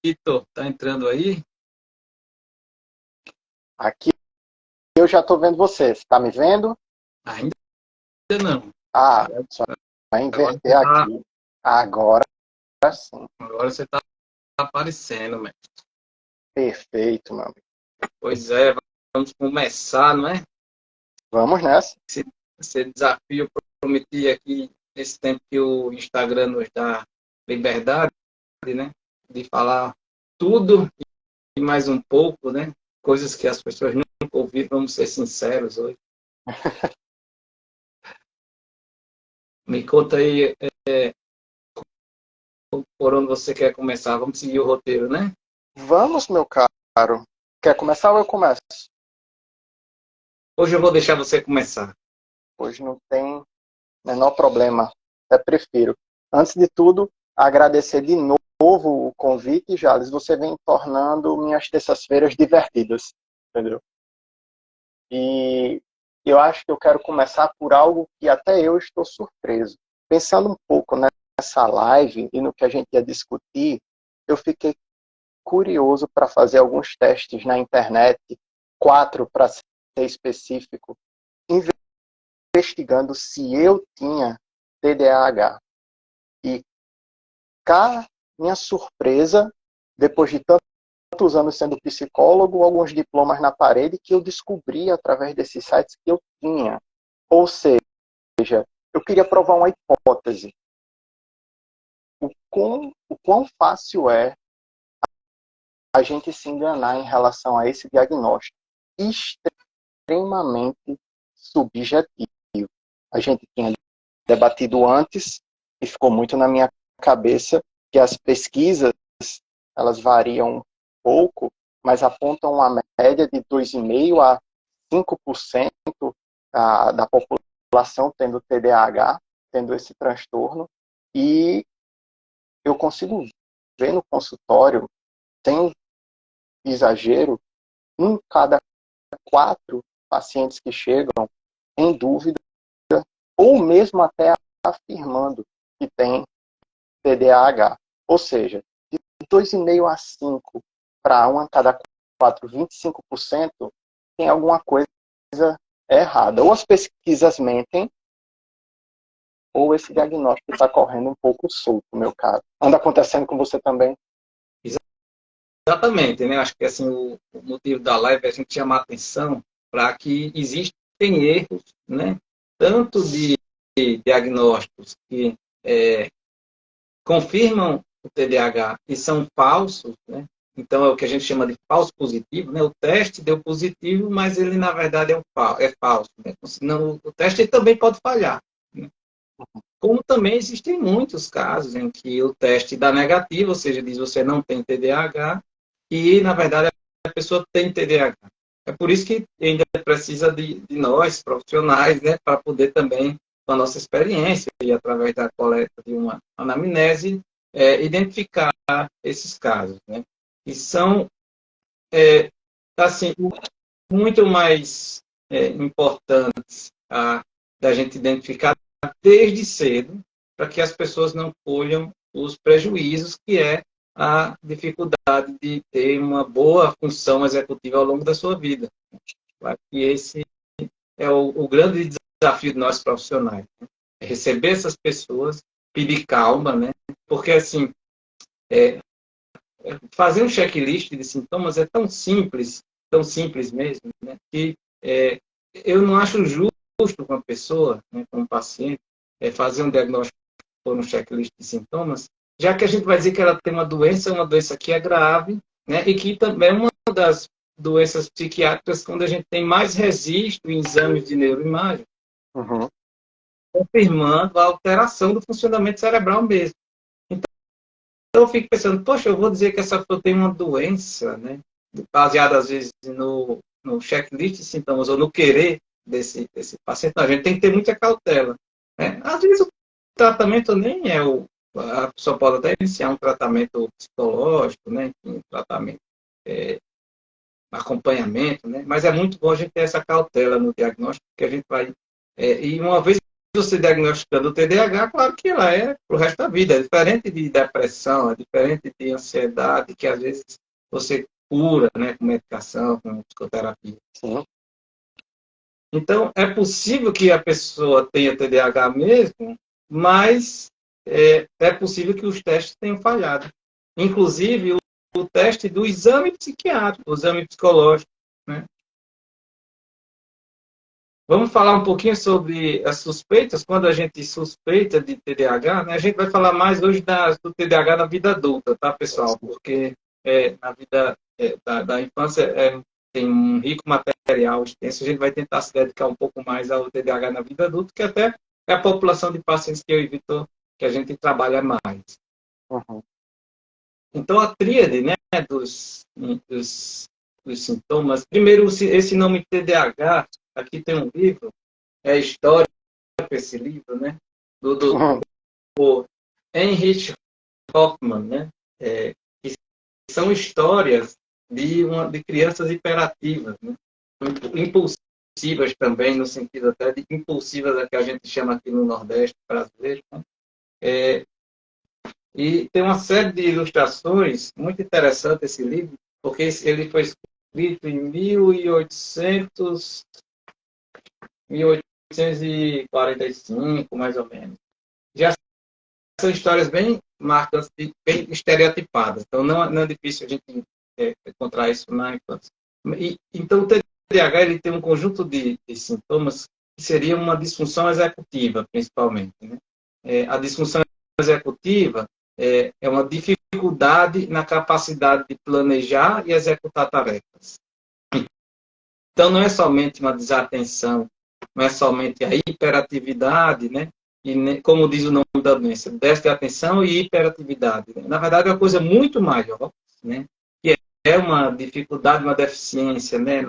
Vitor, tá entrando aí? Aqui eu já estou vendo você. Você está me vendo? Ainda não. Ah, Agora só vai agora inverter aqui. Agora sim. você tá aparecendo, man. Perfeito, meu amigo. Pois é, vamos começar, não é? Vamos nessa. Esse desafio eu prometi aqui nesse tempo que o Instagram nos dá liberdade, né? De falar tudo e mais um pouco, né? Coisas que as pessoas nunca ouviram, vamos ser sinceros hoje. Me conta aí por onde você quer começar. Vamos seguir o roteiro, né? Vamos, meu caro. Quer começar ou eu começo? Hoje eu vou deixar você começar. Hoje não tem menor problema. Até prefiro. Antes de tudo, agradecer de novo o convite, Jales. Você vem tornando minhas terças-feiras divertidas. Entendeu? E eu acho que eu quero começar por algo que até eu estou surpreso. Pensando um pouco nessa live e no que a gente ia discutir, eu fiquei curioso para fazer alguns testes na internet, 4 para ser específico, investigando se eu tinha TDAH. E cá, minha surpresa, depois de tantos anos sendo psicólogo, alguns diplomas na parede, que eu descobri através desses sites que eu tinha. Ou seja, eu queria provar uma hipótese. O quão fácil é a gente se enganar em relação a esse diagnóstico extremamente subjetivo. A gente tinha debatido antes e ficou muito na minha cabeça que as pesquisas elas variam um pouco, mas apontam uma média de 2,5% a 5% da população tendo TDAH, tendo esse transtorno, e eu consigo ver no consultório, sem exagero, um cada 4 pacientes que chegam em dúvida, ou mesmo até afirmando que tem TDAH. Ou seja, de 2,5 a 5 para um a cada 4, 25%, tem alguma coisa errada. Ou as pesquisas mentem, ou esse diagnóstico está correndo um pouco solto, meu caro. Anda acontecendo com você também? Exatamente, né? Acho que assim, o motivo da live é a gente chamar a atenção para que existem erros, né? Tanto de diagnósticos que confirmam o TDAH e são falsos, né? Então é o que a gente chama de falso positivo, né? O teste deu positivo, mas ele na verdade é falso, né? Senão, o teste também pode falhar, né? Como também existem muitos casos em que o teste dá negativo, ou seja, diz você não tem TDAH, e na verdade a pessoa tem TDAH. É por isso que ainda precisa de nós, profissionais, né, para poder também, com a nossa experiência e através da coleta de uma anamnese, identificar esses casos, né? E são, assim, muito mais importantes da gente identificar desde cedo, para que as pessoas não colham os prejuízos que é a dificuldade de ter uma boa função executiva ao longo da sua vida. Claro que esse é o grande desafio de nós profissionais, né? É receber essas pessoas, pedir calma, né? Porque, assim, fazer um checklist de sintomas é tão simples mesmo, né? Que eu não acho justo com a pessoa, né, com o paciente, fazer um diagnóstico por um checklist de sintomas, já que a gente vai dizer que ela tem uma doença que é grave, né, e que também é uma das doenças psiquiátricas quando a gente tem mais registro em exames de neuroimagem, Uhum. confirmando a alteração do funcionamento cerebral mesmo. Então eu fico pensando, poxa, eu vou dizer que essa pessoa tem uma doença, né, baseada às vezes no checklist de sintomas ou no querer desse paciente. Não, a gente tem que ter muita cautela, né? Às vezes o tratamento nem é a pessoa pode até iniciar um tratamento psicológico, né? Um tratamento, acompanhamento, né? Mas é muito bom a gente ter essa cautela no diagnóstico, que a gente vai. E uma vez você diagnosticando o TDAH, claro que ela é para o resto da vida. É diferente de depressão, é diferente de ansiedade, que às vezes você cura, né, com medicação, com psicoterapia. Sim. Então, é possível que a pessoa tenha TDAH mesmo, mas é possível que os testes tenham falhado. Inclusive, o teste do exame psiquiátrico, o exame psicológico, né? Vamos falar um pouquinho sobre as suspeitas. Quando a gente suspeita de TDAH, né, a gente vai falar mais hoje do TDAH na vida adulta, tá, pessoal? Porque na vida da infância tem um rico material extenso. A gente vai tentar se dedicar um pouco mais ao TDAH na vida adulta, que até é a população de pacientes que eu e Vitor, que a gente trabalha mais. Uhum. Então, a tríade, né, dos sintomas. Primeiro, esse nome TDAH, aqui tem um livro, é História, esse livro, né, do Uhum. Heinrich Hoffmann, né, que são histórias de crianças hiperativas, né, impulsivas também, no sentido até de impulsivas, que a gente chama aqui no Nordeste brasileiro, né? E tem uma série de ilustrações, muito interessante esse livro, porque ele foi escrito em 1845, mais ou menos. Já são histórias bem marcantes, bem estereotipadas. Então, não é difícil a gente encontrar isso na infância. Então, o TDAH ele tem um conjunto de sintomas que seria uma disfunção executiva, principalmente. Né? A disfunção executiva é uma dificuldade na capacidade de planejar e executar tarefas. Então, não é somente uma desatenção, não é somente a hiperatividade, né? E, como diz o nome da doença, déficit de atenção e hiperatividade. Né? Na verdade, é uma coisa muito maior, né? Que é uma dificuldade, uma deficiência, né?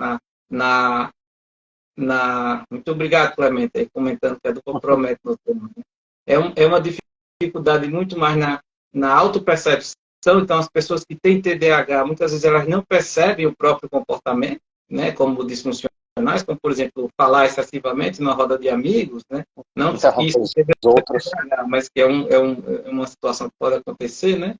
Muito obrigado, Clemente, aí, comentando que é do comprometo no tema. Né? É uma dificuldade muito mais na autopercepção. Então, as pessoas que têm TDAH, muitas vezes elas não percebem o próprio comportamento, né, como disfuncionais, como, por exemplo, falar excessivamente numa roda de amigos, né, não que isso Interromper seja os outros. TDAH, mas que é uma situação que pode acontecer, né,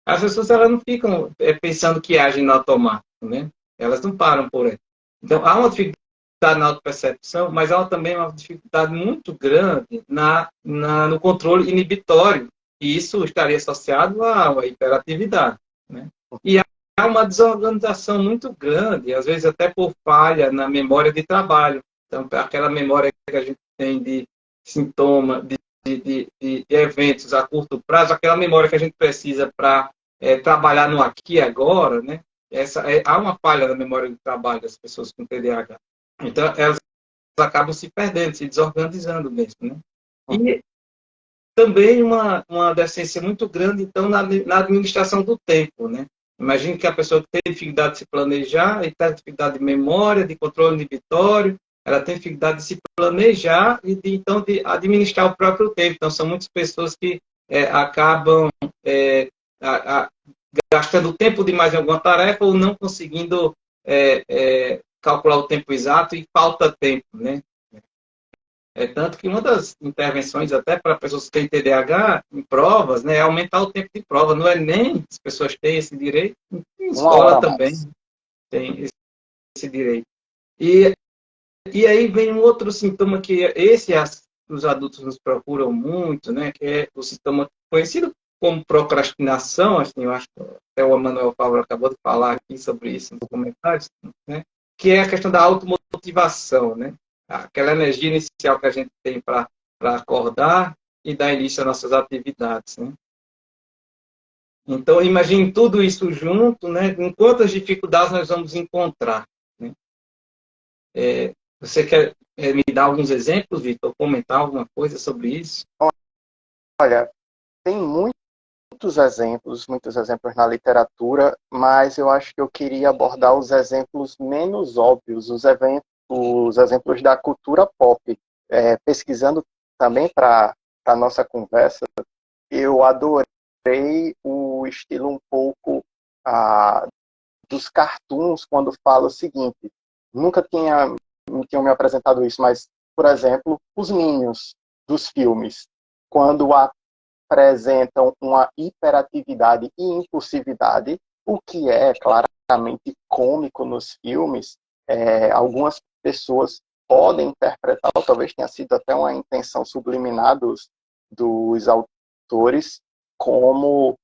as pessoas elas não ficam pensando que agem no automático, né, elas não param por aí. Então, há uma dificuldade na autopercepção, mas há também uma dificuldade muito grande no controle inibitório, e isso estaria associado à hiperatividade, né? E há uma desorganização muito grande, às vezes até por falha na memória de trabalho. Então, aquela memória que a gente tem de sintoma, de eventos a curto prazo, aquela memória que a gente precisa para trabalhar no aqui e agora, né? Há uma falha na memória de trabalho das pessoas com TDAH. Então, elas acabam se perdendo, se desorganizando mesmo, né? E também uma deficiência muito grande, então, na administração do tempo, né? Imagine que a pessoa que tem dificuldade de se planejar, e tem dificuldade de memória, de controle inibitório, ela tem dificuldade de se planejar e, então, de administrar o próprio tempo. Então, são muitas pessoas que acabam gastando tempo demais em alguma tarefa ou não conseguindo calcular o tempo exato e falta tempo, né? Tanto que uma das intervenções até para pessoas que têm TDAH em provas, né, é aumentar o tempo de prova. No Enem, as pessoas têm esse direito, em Uma escola hora a também mais. tem esse direito. E aí vem um outro sintoma que os adultos nos procuram muito, né, que é o sintoma conhecido como procrastinação, assim, eu acho que até o Emanuel Paulo acabou de falar aqui sobre isso nos comentários, né, que é a questão da automotivação, né, aquela energia inicial que a gente tem para acordar e dar início às nossas atividades, né. Então, imagine tudo isso junto, né, em quantas dificuldades nós vamos encontrar, né. Você quer me dar alguns exemplos, Vitor? Comentar alguma coisa sobre isso? Olha, tem muitos exemplos na literatura, mas eu acho que eu queria abordar os exemplos menos óbvios, os exemplos da cultura pop. Pesquisando também para a nossa conversa, eu adorei o estilo um pouco dos cartoons quando fala o seguinte, nunca tinham me apresentado isso, mas, por exemplo, os Minions. dos filmes, quando apresentam uma hiperatividade e impulsividade, o que é claramente cômico nos filmes. Algumas pessoas podem interpretar, ou talvez tenha sido até uma intenção subliminar dos autores, como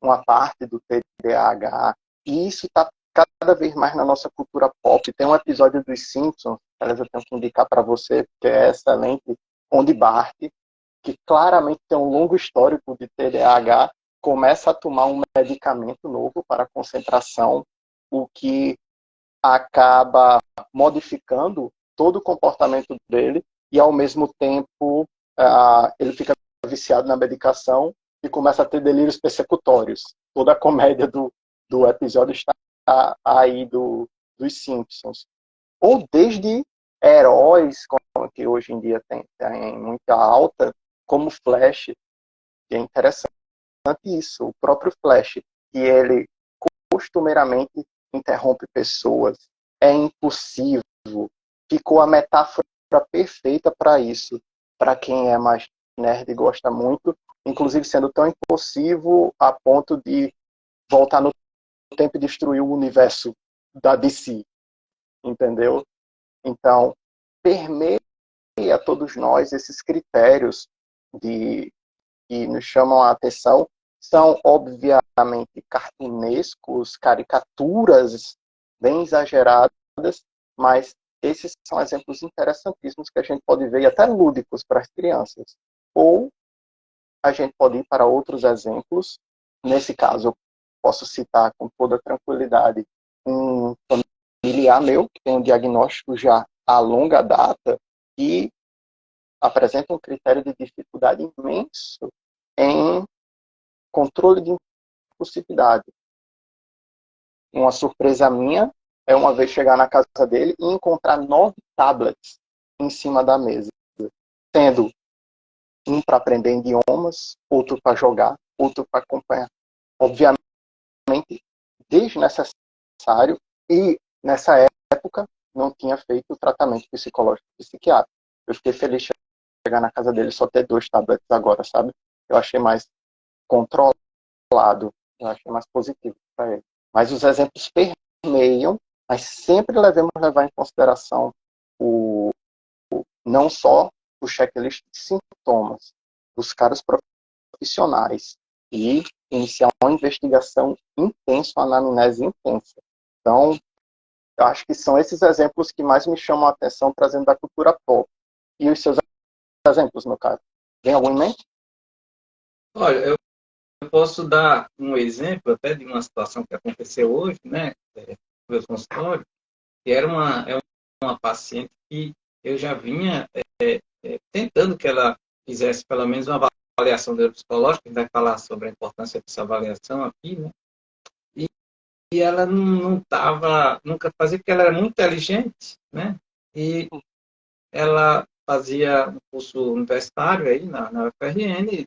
uma parte do TDAH. E isso está cada vez mais na nossa cultura pop. Tem um episódio dos Simpsons, aliás, eu tenho que indicar para você, que é excelente, onde Bart, que claramente tem um longo histórico de TDAH, começa a tomar um medicamento novo para concentração, o que acaba modificando todo o comportamento dele e, ao mesmo tempo, ele fica viciado na medicação e começa a ter delírios persecutórios. Toda a comédia do episódio está aí dos Simpsons. Ou desde heróis, que hoje em dia tem muita alta, como Flash, que é interessante isso. O próprio Flash, que ele costumeiramente interrompe pessoas, é impossível. Ficou a metáfora perfeita para isso. Para quem é mais nerd e gosta muito, inclusive sendo tão impulsivo a ponto de voltar no tempo e destruir o universo da DC. Entendeu? Então, permeia todos nós esses critérios que nos chamam a atenção. São, obviamente, cartunescos, caricaturas bem exageradas, mas esses são exemplos interessantíssimos que a gente pode ver, e até lúdicos para as crianças. Ou a gente pode ir para outros exemplos. Nesse caso, eu posso citar com toda tranquilidade um familiar meu, que tem um diagnóstico já a longa data, e apresenta um critério de dificuldade imenso em controle de impulsividade. Uma surpresa minha é uma vez chegar na casa dele e encontrar 9 tablets em cima da mesa, tendo um para aprender idiomas, outro para jogar, outro para acompanhar. Obviamente, desnecessário, e nessa época não tinha feito o tratamento psicológico e psiquiátrico. Eu fiquei feliz de chegar na casa dele e só ter 2 tablets agora, sabe? Eu achei mais controlado, eu achei mais positivo para ele. Mas os exemplos permeiam, mas sempre devemos levar em consideração não só o checklist de sintomas, buscar os profissionais e iniciar uma investigação intensa, uma anamnese intensa. Então, eu acho que são esses exemplos que mais me chamam a atenção, trazendo da cultura pop. E os seus exemplos, no caso? Tem algum em mente? Olha, eu posso dar um exemplo até de uma situação que aconteceu hoje, né, no meu consultório, que uma paciente que eu já vinha tentando que ela fizesse pelo menos uma avaliação neuropsicológica, a gente vai falar sobre a importância dessa avaliação aqui, né, e ela não estava, nunca fazia, porque ela era muito inteligente, né, e ela fazia um curso universitário aí na UFRN,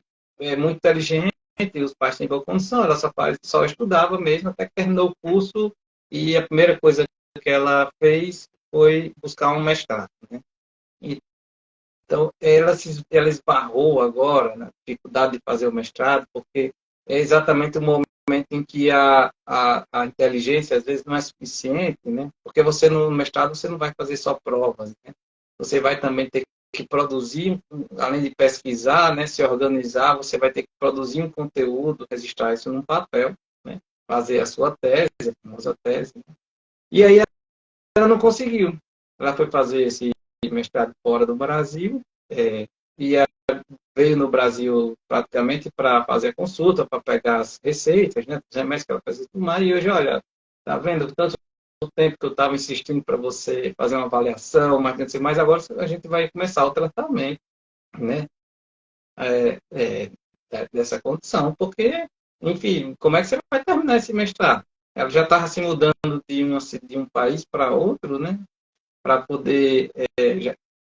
muito inteligente, e os pais têm boa condição, ela só estudava mesmo até que terminou o curso, e a primeira coisa que ela fez foi buscar um mestrado, né? Então, ela esbarrou agora na dificuldade de fazer o mestrado, porque é exatamente o momento em que a inteligência, às vezes, não é suficiente, né? Porque você, no mestrado, você não vai fazer só provas, né? Você vai também ter que produzir, além de pesquisar, né, se organizar, você vai ter que produzir um conteúdo, registrar isso num papel, né? Fazer a sua tese, a famosa tese. Né? E aí ela não conseguiu. Ela foi fazer esse mestrado fora do Brasil, e veio no Brasil praticamente para fazer a consulta, para pegar as receitas, né, os remédios que ela fazia tudo mais, e hoje, olha, tá vendo, tanto tempo que eu estava insistindo para você fazer uma avaliação, mas agora a gente vai começar o tratamento, né, dessa condição, porque, enfim, como é que você vai terminar esse mestrado? Ela já estava se mudando de um país para outro, né, para poder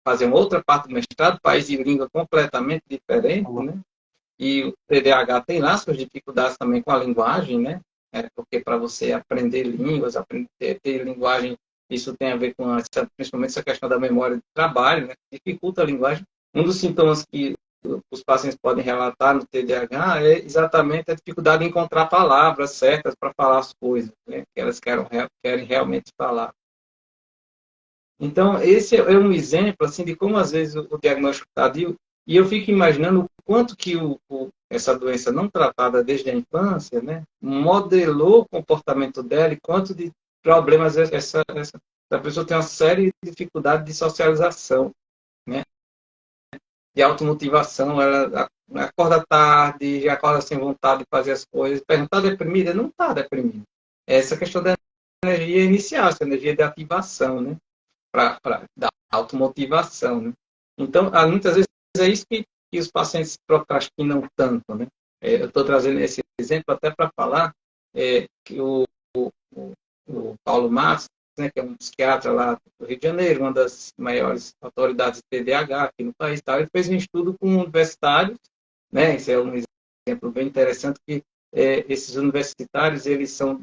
fazer uma outra parte do mestrado, país de língua completamente diferente, né? E o TDAH tem lá suas dificuldades também com a linguagem, né? Porque para você aprender línguas, ter linguagem, isso tem a ver com principalmente essa questão da memória de trabalho, né? Dificulta a linguagem. um dos sintomas que os pacientes podem relatar no TDAH é exatamente a dificuldade em encontrar palavras certas para falar as coisas, né, que elas querem realmente falar. Então, esse é um exemplo assim, de como, às vezes, o diagnóstico tardio, e eu fico imaginando o quanto que essa doença não tratada desde a infância, né, modelou o comportamento dela e quanto de problemas essa pessoa tem uma série de dificuldades de socialização, né, de automotivação, ela acorda tarde, já acorda sem vontade de fazer as coisas, perguntar deprimida? Não está deprimida. Essa questão da energia inicial, essa energia de ativação, né? Para dar automotivação, né? Então, muitas vezes é isso que os pacientes procrastinam tanto, né? Eu estou trazendo esse exemplo até para falar que o Paulo Matos, né, que é um psiquiatra lá do Rio de Janeiro, uma das maiores autoridades de TDAH aqui no país, tá? Ele fez um estudo com universitários, né? Esse é um exemplo bem interessante, que esses universitários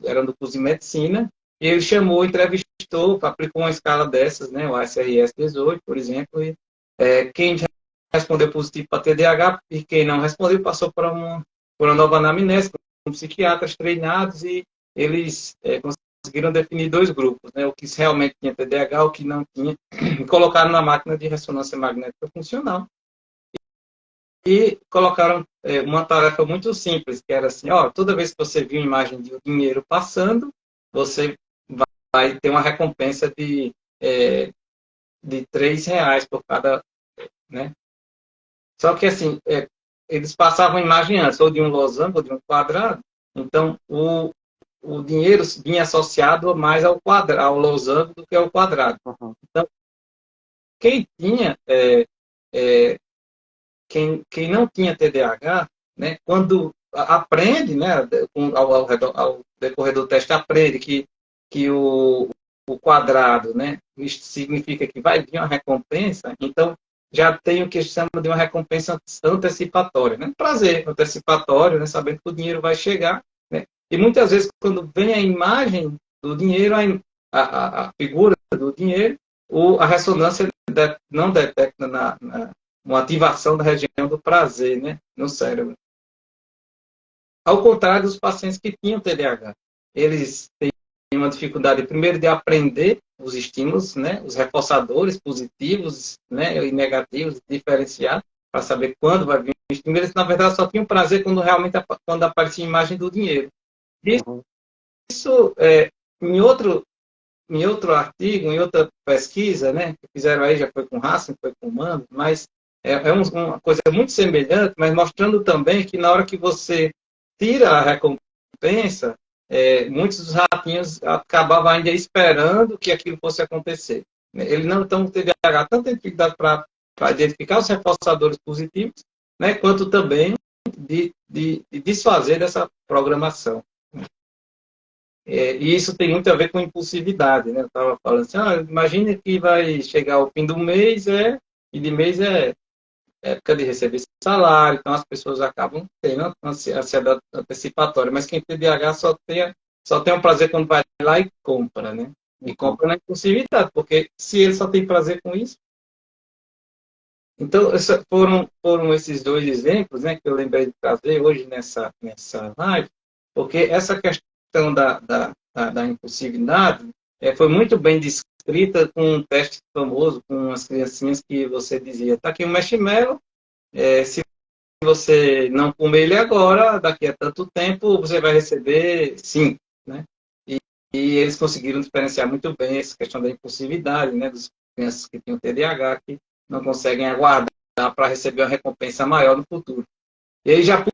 eram do curso de medicina, e ele chamou, entrevistou, aplicou uma escala dessas, né, o ASRS 18, por exemplo, e quem respondeu positivo para TDAH e quem não respondeu passou por uma nova anamnese com psiquiatras treinados, e eles conseguiram definir dois grupos, né, o que realmente tinha TDAH, o que não tinha, e colocaram na máquina de ressonância magnética funcional e colocaram uma tarefa muito simples, que era assim, ó, toda vez que você viu uma imagem de dinheiro passando, você vai ter uma recompensa de R$ 3 por cada, né? Só que assim, eles passavam a imagem antes, ou de um losango, ou de um quadrado, então o dinheiro vinha associado mais ao quadrado, ao losango do que ao quadrado. Uhum. Então, quem tinha, quem não tinha TDAH, né, quando aprende, né, ao decorrer do teste, aprende que o quadrado, né, isso significa que vai vir uma recompensa, então já tem o que se chama de uma recompensa antecipatória, né, prazer antecipatório, né, sabendo que o dinheiro vai chegar, né, e muitas vezes quando vem a imagem do dinheiro, a figura do dinheiro, a ressonância não detecta uma ativação da região do prazer, né, no cérebro. Ao contrário dos pacientes que tinham TDAH. Eles têm uma dificuldade, primeiro, de aprender os estímulos, né, os reforçadores positivos, né, e negativos, diferenciar, para saber quando vai vir o estímulo. Eles, na verdade, só tinham prazer quando aparecia a imagem do dinheiro. Isso, em outro artigo, em outra pesquisa, né, que fizeram aí, já foi com Hassen, foi com Mano, mas uma coisa muito semelhante, mas mostrando também que na hora que você tira a recompensa, muitos dos ratinhos acabavam ainda esperando que aquilo fosse acontecer. Ele não teve tanta dificuldade para identificar os reforçadores positivos, né, quanto também de desfazer dessa programação. E isso tem muito a ver com impulsividade, né? Eu estava falando assim, imagine que vai chegar o fim do mês, e de mês é época de receber salário, então as pessoas acabam tendo ansiedade antecipatória, mas quem tem TDAH só tem um prazer quando vai lá e compra, né? E compra na impulsividade, porque se ele só tem prazer com isso. Então, foram esses dois exemplos, né, que eu lembrei de trazer hoje nessa live, porque essa questão da impulsividade foi muito bem descrita com um teste famoso, com as criancinhas que você dizia, tá aqui um marshmallow, se você não comer ele agora, daqui a tanto tempo, você vai receber 5, né? E eles conseguiram diferenciar muito bem essa questão da impulsividade, né, das crianças que tinham TDAH, que não conseguem aguardar para receber uma recompensa maior no futuro. E aí já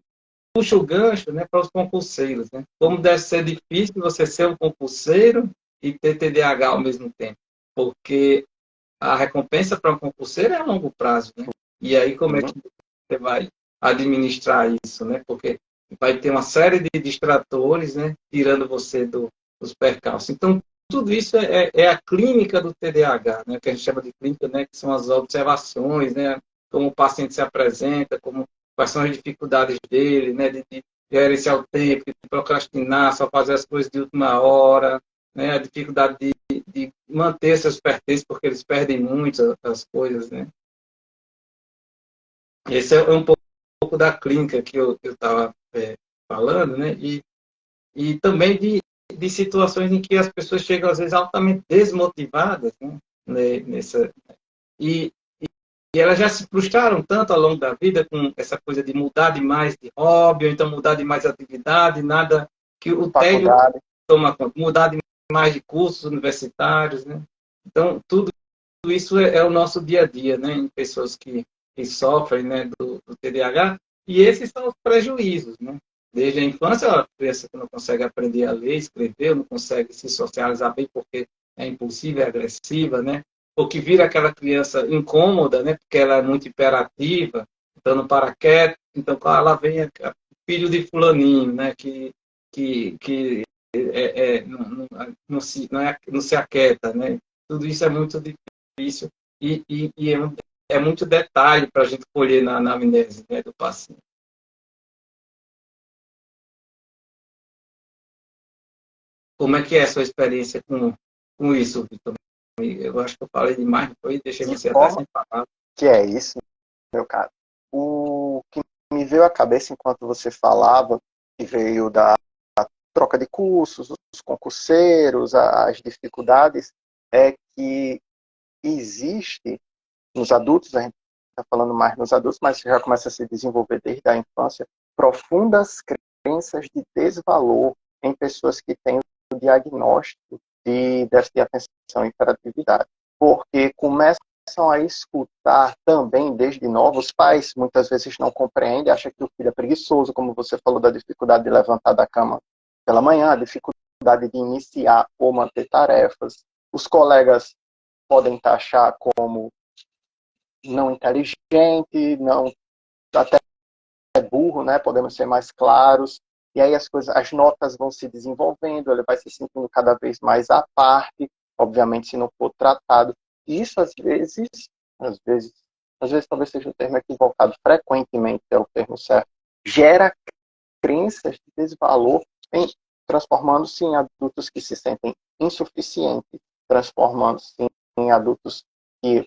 puxa o gancho, né, para os compulseiros, né? Como deve ser difícil você ser um compulseiro e ter TDAH ao mesmo tempo, porque a recompensa para um compulseiro é a longo prazo, né? E aí como é que você vai administrar isso, né? Porque vai ter uma série de distratores, né, tirando você dos percalços. Então, tudo isso é a clínica do TDAH, né, que a gente chama de clínica, né, que são as observações, né, como o paciente se apresenta, quais são as dificuldades dele, né, de gerenciar o tempo, de procrastinar, só fazer as coisas de última hora, né, a dificuldade de manter seus pertences, porque eles perdem muito as coisas, né. Esse é um pouco da clínica que eu estava falando, né? E também de situações em que as pessoas chegam, às vezes, altamente desmotivadas, né? Nessa, e, e elas já se frustraram tanto ao longo da vida com essa coisa de mudar demais de hobby, ou então mudar demais de atividade, nada que o tédio Faculdade. toma conta, mudar demais de cursos universitários, né? Então, tudo isso é o nosso dia a dia, né? Em pessoas que sofrem, né, do TDAH, e esses são os prejuízos, né? Desde a infância, a criança que não consegue aprender a ler, escrever, não consegue se socializar bem porque é impulsiva, é agressiva, né? Ou que vira aquela criança incômoda, né? Porque ela é muito hiperativa, então não para quieto, então lá vem o filho de fulaninho, né? Que não se aquieta, né? Tudo isso é muito difícil e é muito detalhe para a gente colher na anamnese, né, do paciente. Como é que é a sua experiência com isso, Vitor? Eu acho que eu falei demais, depois deixei De você até forma sem palavras. que é isso, meu caro. O que me veio à cabeça enquanto você falava, que veio da troca de cursos, os concurseiros, as dificuldades, é que existe nos adultos, a gente está falando mais nos adultos, mas já começa a se desenvolver desde a infância, profundas crenças de desvalor em pessoas que têm o diagnóstico de déficit de atenção e hiperatividade. Porque começam a escutar também, desde novo, os pais muitas vezes não compreendem, acham que o filho é preguiçoso, como você falou da dificuldade de levantar da cama pela manhã, a dificuldade de iniciar ou manter tarefas. Os colegas podem taxar como não inteligente, não até burro, né? Podemos ser mais claros. E aí as notas vão se desenvolvendo, ele vai se sentindo cada vez mais à parte, obviamente se não for tratado. E isso às vezes talvez seja o termo equivocado, frequentemente é o termo certo, gera crenças de desvalor, transformando-se em adultos que se sentem insuficientes, transformando-se em adultos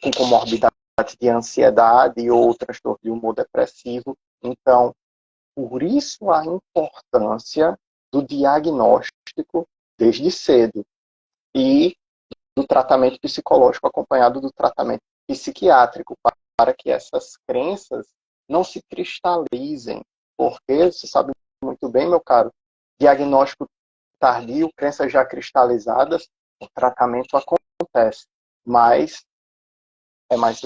com comorbidade de ansiedade ou transtorno de humor depressivo. Então, por isso a importância do diagnóstico desde cedo e do tratamento psicológico acompanhado do tratamento psiquiátrico para que essas crenças não se cristalizem. Porque, você sabe muito bem, meu caro, diagnóstico tardio, crenças já cristalizadas, o tratamento acontece, mas é mais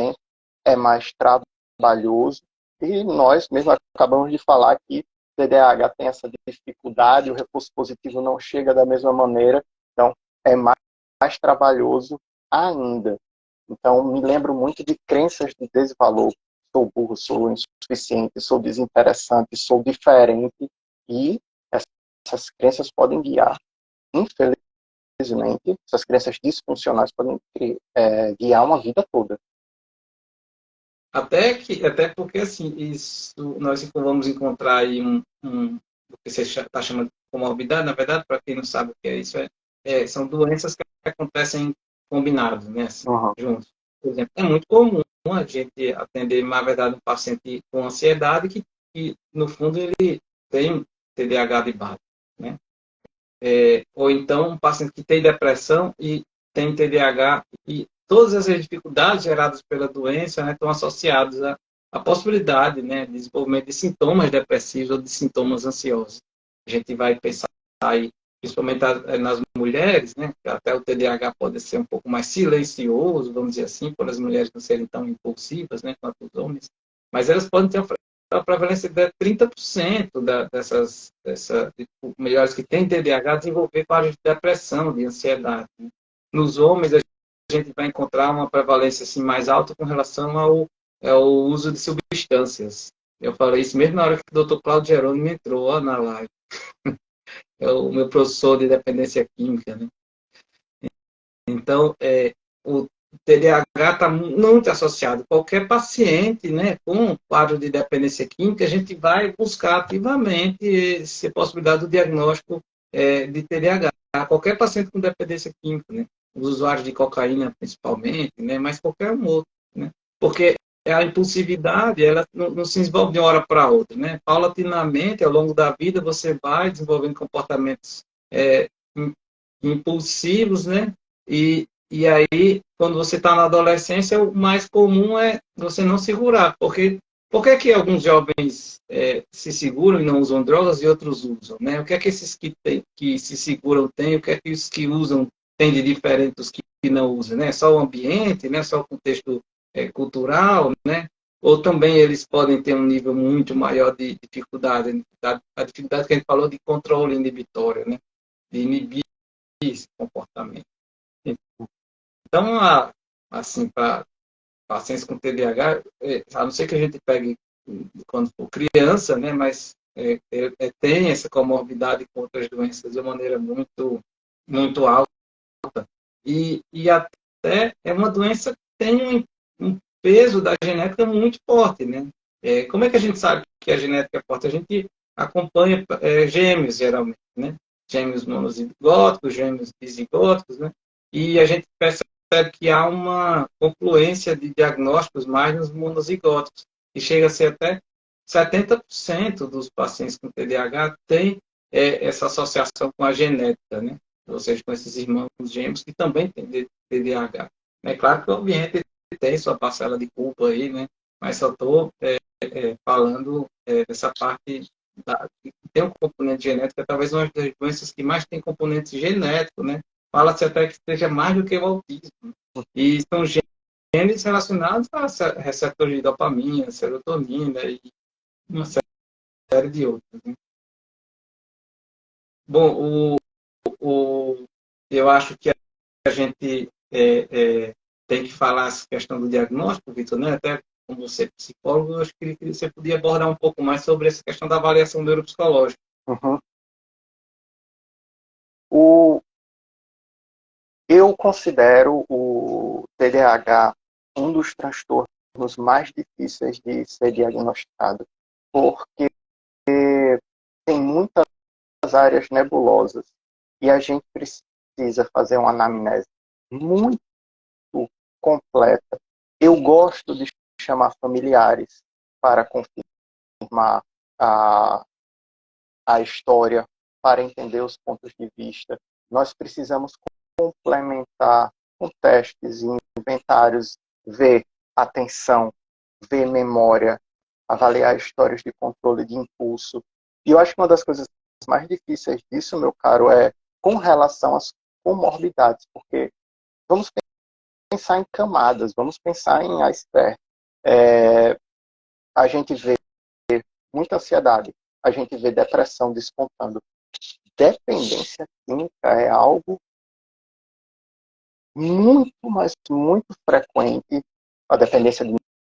lento, é mais trabalhoso, e nós mesmo acabamos de falar que o TDAH tem essa dificuldade, o reforço positivo não chega da mesma maneira, então é mais trabalhoso ainda. Então, me lembro muito de crenças de desvalor. Sou burro, sou insuficiente, sou desinteressante, sou diferente, e essas crenças podem guiar, infelizmente, essas crenças disfuncionais podem guiar uma vida toda. Até porque, assim, isso, nós vamos encontrar aí o que você está chamando de comorbidade, na verdade, para quem não sabe o que é isso, são doenças que acontecem combinadas, né, assim, Uhum. juntos. Por exemplo, é muito comum a gente atender, na verdade, um paciente com ansiedade que no fundo, ele tem TDAH de base, né? Ou então um paciente que tem depressão e tem TDAH, e todas essas dificuldades geradas pela doença, né, estão associadas à possibilidade, né, de desenvolvimento de sintomas depressivos ou de sintomas ansiosos. A gente vai pensar aí, principalmente nas mulheres, né, até o TDAH pode ser um pouco mais silencioso, vamos dizer assim, por as mulheres não serem tão impulsivas, né, quanto os homens, mas elas podem ter a prevalência de 30% dessas melhores que têm TDAH desenvolver quadros de depressão, de ansiedade. Nos homens, a gente vai encontrar uma prevalência assim, mais alta com relação ao uso de substâncias. Eu falei isso mesmo na hora que o Dr. Claudio Jerônimo entrou na live. É o meu professor de dependência química, né? Então, o TDAH está muito associado. Qualquer paciente, né, com quadro de dependência química, a gente vai buscar ativamente essa possibilidade do diagnóstico de TDAH. Qualquer paciente com dependência química, né, os usuários de cocaína principalmente, né, mas qualquer um outro, né, porque a impulsividade, ela não se desenvolve de uma hora para outra, né? Paulatinamente, ao longo da vida, você vai desenvolvendo comportamentos impulsivos, né? E aí, quando você está na adolescência, o mais comum é você não segurar, porque por que que alguns jovens se seguram e não usam drogas e outros usam, né? O que é que esses que se seguram têm, o que é que os que usam têm de diferente dos que não usam, né? Só o ambiente, né? Só o contexto cultural, né? Ou também eles podem ter um nível muito maior de dificuldade, a dificuldade que a gente falou de controle inibitório, né? De inibir esse comportamento. Então, assim, para pacientes com TDAH, a não ser que a gente pegue quando for criança, né? Mas tem essa comorbidade com outras doenças de uma maneira muito, muito alta. E até é uma doença que tem um peso da genética muito forte, né? Como é que a gente sabe que a genética é forte? A gente acompanha gêmeos, geralmente, né? Gêmeos monozigóticos, gêmeos dizigóticos, né? E a gente percebe que há uma confluência de diagnósticos mais nos monozigóticos, e chega a ser até 70% dos pacientes com TDAH tem essa associação com a genética, né? Ou seja, com esses irmãos gêmeos que também têm TDAH. É claro que o ambiente tem sua parcela de culpa aí, né? Mas só estou falando dessa parte que tem um componente genético, é talvez uma das doenças que mais tem componente genético, né? Fala-se até que seja mais do que o autismo. E são genes relacionados a receptores de dopamina, serotonina e uma série de outros, né? Bom, eu acho que a gente tem que falar essa questão do diagnóstico, Vitor, né? Até como você é psicólogo, eu acho que você podia abordar um pouco mais sobre essa questão da avaliação neuropsicológica. Uhum. Eu considero o TDAH um dos transtornos mais difíceis de ser diagnosticado, porque tem muitas áreas nebulosas e a gente precisa fazer uma anamnese muito completa. Eu gosto de chamar familiares para confirmar a história, para entender os pontos de vista. Nós precisamos complementar com testes e inventários, ver atenção, ver memória, avaliar histórias de controle de impulso. E eu acho que uma das coisas mais difíceis disso, meu caro, é com relação às comorbidades, porque vamos pensar em camadas, vamos pensar em iceberg. A gente vê muita ansiedade, a gente vê depressão despontando. Dependência química é algo muito, mas muito frequente. A dependência de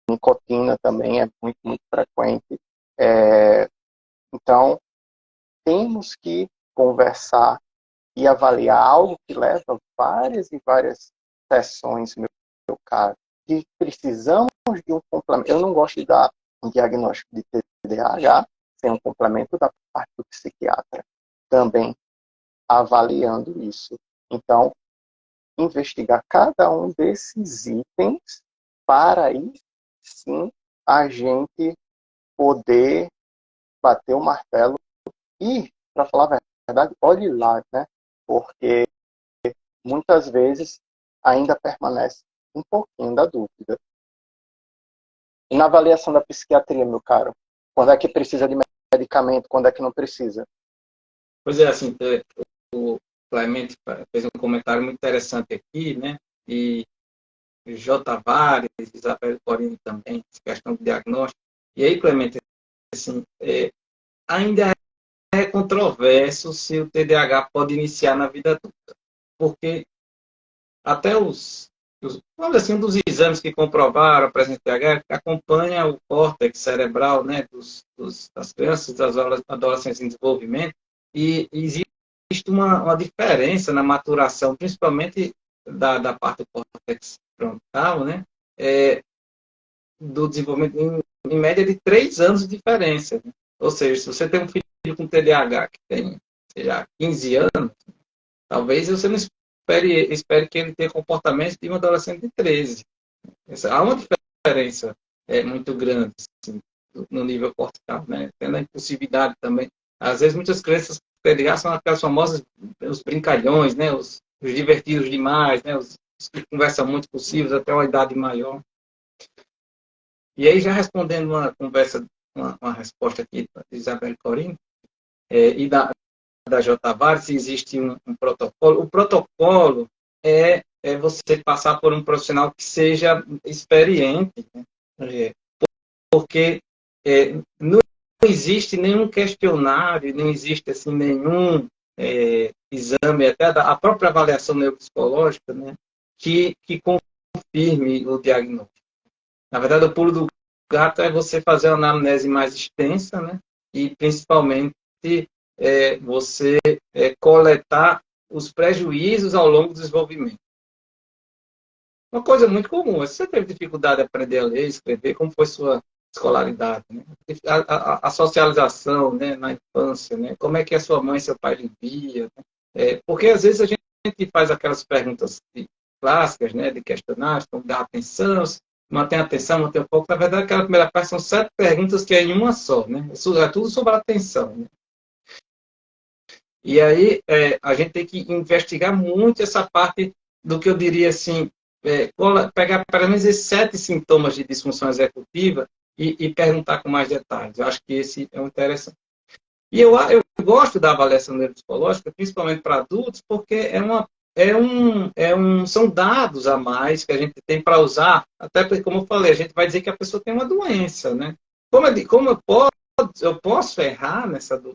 nicotina também é muito, muito frequente. Então, temos que conversar e avaliar algo que leva várias e várias sessões, meu caro. E precisamos de um complemento. Eu não gosto de dar um diagnóstico de TDAH sem um complemento da parte do psiquiatra também avaliando isso. Então, investigar cada um desses itens para aí sim a gente poder bater o martelo e, para falar a verdade, olhe lá, né? Porque muitas vezes ainda permanece um pouquinho da dúvida. E na avaliação da psiquiatria, meu caro, quando é que precisa de medicamento, quando é que não precisa? Pois é, assim, o Clemente fez um comentário muito interessante aqui, né? E J. Tavares, Isabel Corino também, essa questão do diagnóstico. E aí, Clemente, assim, ainda é controverso se o TDAH pode iniciar na vida adulta, porque até vamos assim, um dos exames que comprovaram a presença de TDAH acompanha o córtex cerebral, né, das crianças, das adolescentes em desenvolvimento, e existe uma diferença na maturação, principalmente da parte do córtex frontal, né, do desenvolvimento em média de 3 anos de diferença. Né? Ou seja, se você tem um filho com TDAH que tem, sei lá, 15 anos, talvez você não espere que ele tenha comportamentos de um adolescente de 13. Há uma diferença muito grande, assim, no nível cortical, né? Tendo a impulsividade também. Às vezes, muitas crianças com TDAH são aquelas famosas, os brincalhões, né? Os divertidos demais, né? Os que conversam muito possíveis até uma idade maior. E aí, já respondendo uma resposta aqui de Isabel Corino, e da J. Tavares, se existe um protocolo. O protocolo é você passar por um profissional que seja experiente, né? Porque não existe nenhum questionário, não existe assim, nenhum exame, até a própria avaliação neuropsicológica, né, que confirme o diagnóstico. Na verdade, o pulo do gato é você fazer uma anamnese mais extensa, né, e principalmente você coletar os prejuízos ao longo do desenvolvimento. Uma coisa muito comum, se você teve dificuldade de aprender a ler, escrever, como foi sua escolaridade, né? A socialização, né, na infância, né? Como é que a sua mãe e seu pai vivia, né? Porque às vezes a gente faz aquelas perguntas clássicas, né, de questionários, como dar atenção, mantém o foco. Na verdade, aquela primeira parte são 7 perguntas que é em uma só, né? Isso é tudo sobre a atenção, né? E aí a gente tem que investigar muito essa parte do que eu diria assim, pegar pelo menos esses 7 sintomas de disfunção executiva e perguntar com mais detalhes. Eu acho que esse é um interessante. E eu gosto da avaliação neuropsicológica, principalmente para adultos, porque são dados a mais que a gente tem para usar, até porque, como eu falei, a gente vai dizer que a pessoa tem uma doença, né? Como eu posso errar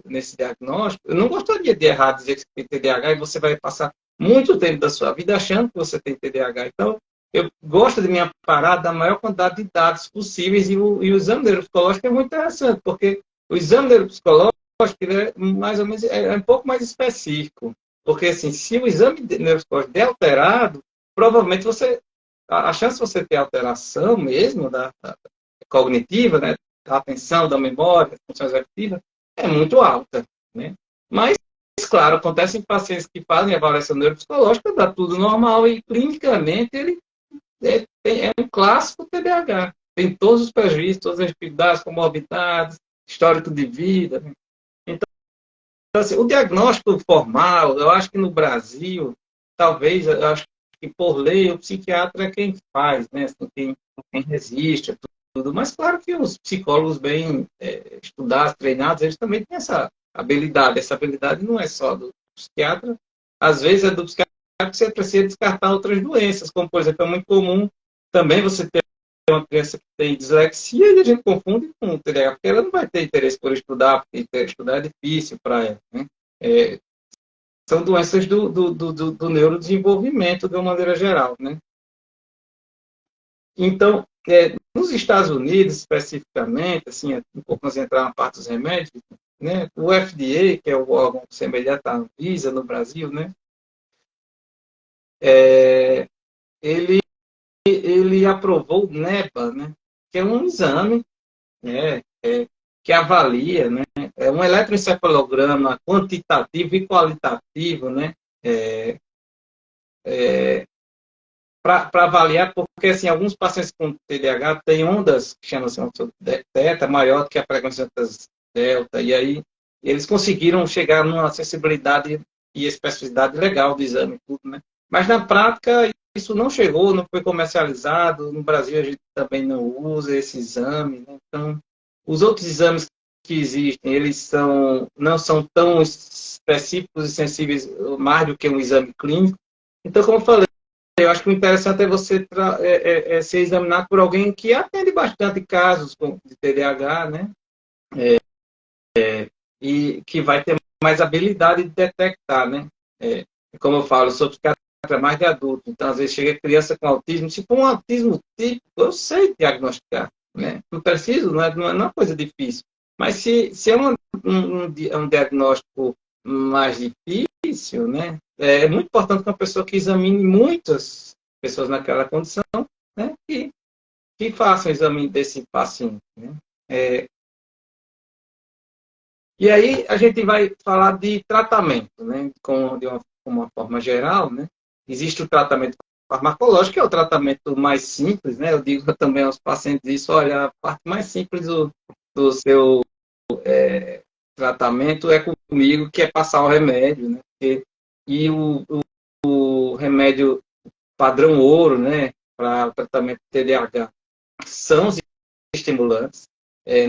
nesse diagnóstico? Eu não gostaria de errar, dizer que você tem TDAH e você vai passar muito tempo da sua vida achando que você tem TDAH. Então, eu gosto de me amparar da maior quantidade de dados possíveis e o exame neuropsicológico é muito interessante, porque o exame neuropsicológico ele é mais ou menos um pouco mais específico, porque assim, se o exame neuropsicológico der alterado, provavelmente a chance de você ter alteração mesmo da cognitiva, né, da atenção, da memória, da função executiva, é muito alta, né? Mas, claro, acontece em pacientes que fazem avaliação neuropsicológica, dá tudo normal e clinicamente ele é um clássico TDAH. Tem todos os prejuízos, todas as dificuldades, comorbidades, histórico de vida. Né? Então, assim, o diagnóstico formal, eu acho que no Brasil, talvez, eu acho que por lei, o psiquiatra é quem faz, né? Assim, quem resiste, tudo. Mas claro que os psicólogos bem estudados, treinados, eles também têm essa habilidade. Essa habilidade não é só do psiquiatra, às vezes é do psiquiatra que você precisa descartar outras doenças, como, por exemplo, é muito comum também você ter uma criança que tem dislexia e a gente confunde com o TDAH, porque ela não vai ter interesse por estudar, porque estudar é difícil para ela. Né? São doenças do neurodesenvolvimento de uma maneira geral. Né? Então, nos Estados Unidos, especificamente, assim, um pouco nós entrar na parte dos remédios, né? O FDA, que é o órgão semelhante à Anvisa no Brasil, né? Ele aprovou o NEPA, né? Que é um exame, né? Que avalia, né? É um eletroencefalograma quantitativo e qualitativo, né? Para avaliar, porque assim, alguns pacientes com TDAH têm ondas que chamam-se teta maior do que a frequência das delta, e aí eles conseguiram chegar numa sensibilidade e especificidade legal do exame, tudo, né? Mas na prática isso não chegou, não foi comercializado, no Brasil a gente também não usa esse exame, né? Então, os outros exames que existem, eles não são tão específicos e sensíveis mais do que um exame clínico. Então, como eu falei, eu acho que o interessante é você ser examinado por alguém que atende bastante casos de TDAH, né? E que vai ter mais habilidade de detectar, né? Como eu falo, eu sou psiquiatra mais de adulto, então às vezes chega criança com autismo, se for um autismo típico, eu sei diagnosticar, né? Não preciso, não é uma coisa difícil. Mas se é um diagnóstico mais difícil, né? É muito importante que uma pessoa que examine muitas pessoas naquela condição, né? Que faça o exame desse paciente, né? E aí a gente vai falar de tratamento, né? De uma forma geral, né? Existe o tratamento farmacológico, que é o tratamento mais simples, né? Eu digo também aos pacientes isso, olha, a parte mais simples do seu tratamento é comigo, que é passar o remédio, né? E o remédio padrão ouro, né, para o tratamento de TDAH, são os estimulantes.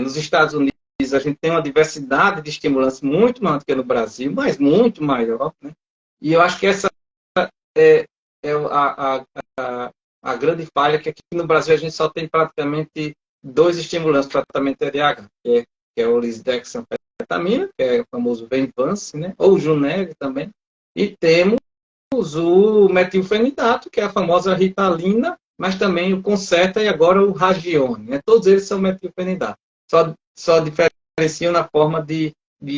Nos Estados Unidos, a gente tem uma diversidade de estimulantes muito maior do que no Brasil, mas muito maior, né? E eu acho que essa é a grande falha, que aqui no Brasil a gente só tem praticamente dois estimulantes para tratamento de TDAH, que é o lisdexamfetamina, que é o famoso Venvance, né? Ou o Juneg também, e temos o metilfenidato, que é a famosa Ritalina, mas também o Concerta e agora o Ragione, né? Todos eles são metilfenidato. Só diferenciam na forma de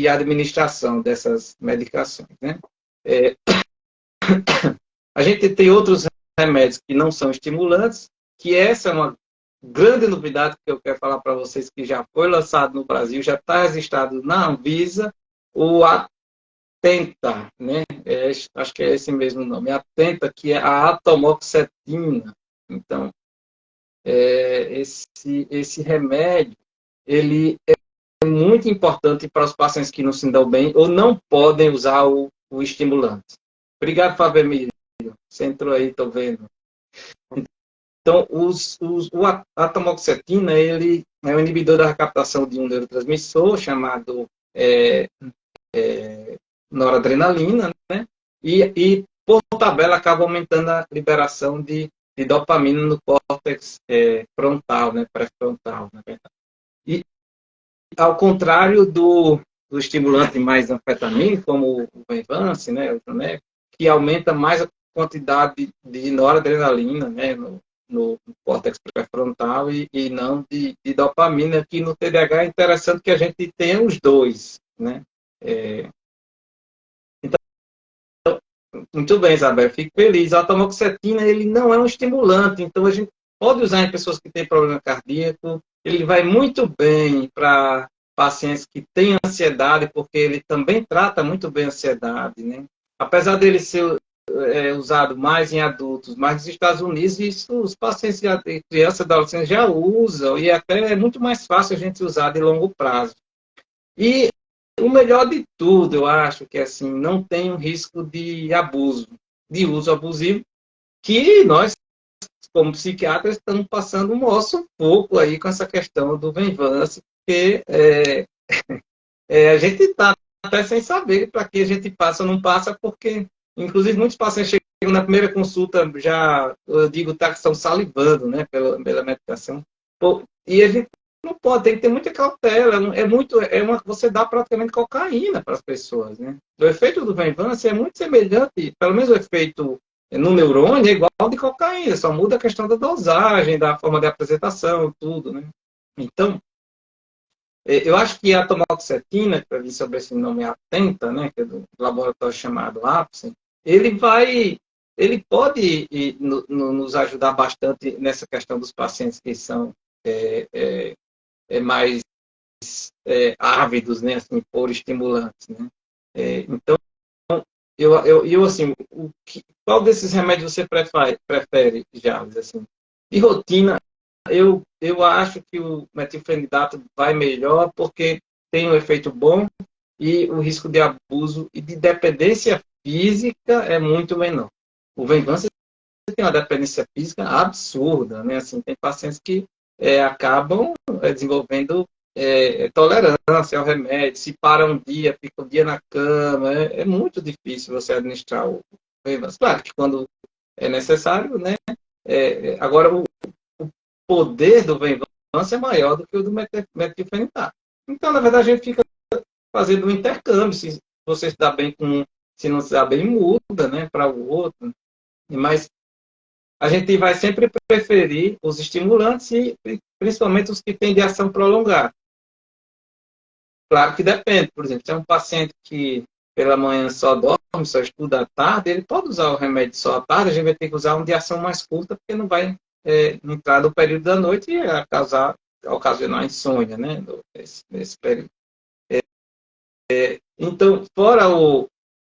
administração dessas medicações, né? A gente tem outros remédios que não são estimulantes, que essa é uma grande novidade que eu quero falar para vocês, que já foi lançado no Brasil, já está registrado na Anvisa, o Atenta, né? Acho que é esse mesmo nome, Atenta, que é a atomoxetina. Então, esse remédio, ele é muito importante para os pacientes que não se dão bem ou não podem usar o estimulante. Obrigado, Fábio Emílio. Você entrou aí, estou vendo. Então, o atomoxetina, ele é um inibidor da recaptação de um neurotransmissor chamado noradrenalina, né? E, por tabela, acaba aumentando a liberação de dopamina no córtex frontal, né? Pré-frontal, na verdade. E, ao contrário do estimulante mais anfetamínico, como o Venvance, né? Que aumenta mais a quantidade de noradrenalina, né? No córtex pré-frontal e não de dopamina, que no TDAH é interessante que a gente tenha os dois, né? Muito bem, Isabel, fico feliz. A atomoxetina, ele não é um estimulante, então a gente pode usar em pessoas que têm problema cardíaco, ele vai muito bem para pacientes que têm ansiedade, porque ele também trata muito bem a ansiedade, né? Apesar dele ser usado mais em adultos, mas nos Estados Unidos, isso, os pacientes de crianças e adolescentes já usam, e até é muito mais fácil a gente usar de longo prazo. E o melhor de tudo, eu acho, que assim, não tem um risco de abuso, de uso abusivo, que nós, como psiquiatras, estamos passando um nosso pouco aí com essa questão do Venvance, porque a gente está até sem saber para que a gente passa ou não passa, porque, inclusive, muitos pacientes chegam na primeira consulta, já, eu digo, tá, que estão salivando, né, pela medicação. E a gente não pode, tem que ter muita cautela, você dá praticamente cocaína para as pessoas, né? O efeito do Venvance é muito semelhante, pelo menos o efeito no neurônio é igual ao de cocaína, só muda a questão da dosagem, da forma de apresentação, tudo, né? Então, eu acho que a atomoxetina, que eu vi sobre esse nome Atenta, né, que é do laboratório chamado Apsen, ele pode nos ajudar bastante nessa questão dos pacientes que são mais ávidos, né, assim, por estimulantes, né? Então, eu assim, qual desses remédios você prefere, Jarvis, assim? De rotina, eu acho que o metilfenidato vai melhor porque tem um efeito bom e o risco de abuso e de dependência física é muito menor. O Venvance tem uma dependência física absurda, né? Assim, tem pacientes que acabam desenvolvendo tolerância ao remédio, se para um dia, fica um dia na cama, é muito difícil você administrar o Venvance. Claro que quando é necessário, né? Agora, o poder do Venvance é maior do que o do metilfenidato. Então, na verdade, a gente fica fazendo um intercâmbio. Se você se dá bem com um, se não se dá bem, muda, né, para o outro. Mas a gente vai sempre preferir os estimulantes e principalmente os que têm de ação prolongada. Claro que depende. Por exemplo, se é um paciente que pela manhã só dorme, só estuda à tarde, ele pode usar o remédio só à tarde, a gente vai ter que usar um de ação mais curta, porque não vai entrar no período da noite e ocasionar insônia, né, nesse período. Então, fora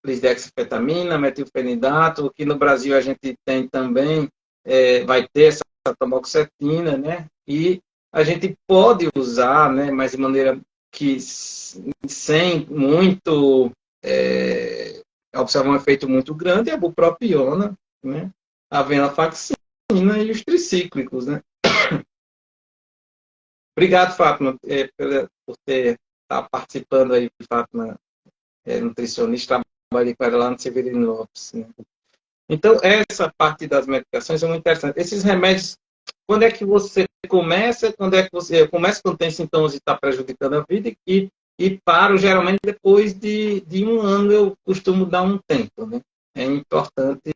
lisdexafetamina, metilfenidato, que no Brasil a gente tem também, vai ter essa tamoxetina, né? E a gente pode usar, né, mas de maneira que sem muito observar um efeito muito grande, a bupropiona, né? A venlafaxina e os tricíclicos, né? Obrigado, Fátima, por estar participando aí, Fátima, nutricionista, trabalhei com ela lá no Severino Lopes, né? Então, essa parte das medicações é muito interessante. Esses remédios, quando é que você começa? Quando é que você começa quando tem sintomas e está prejudicando a vida e paro, geralmente, depois de um ano, eu costumo dar um tempo, né? É importante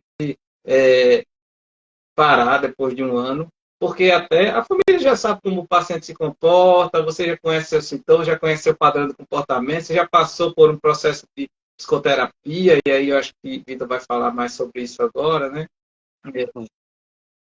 parar depois de um ano, porque até a família já sabe como o paciente se comporta, você já conhece seus sintomas, já conhece seu padrão de comportamento, você já passou por um processo de psicoterapia, e aí eu acho que Vitor vai falar mais sobre isso agora, né?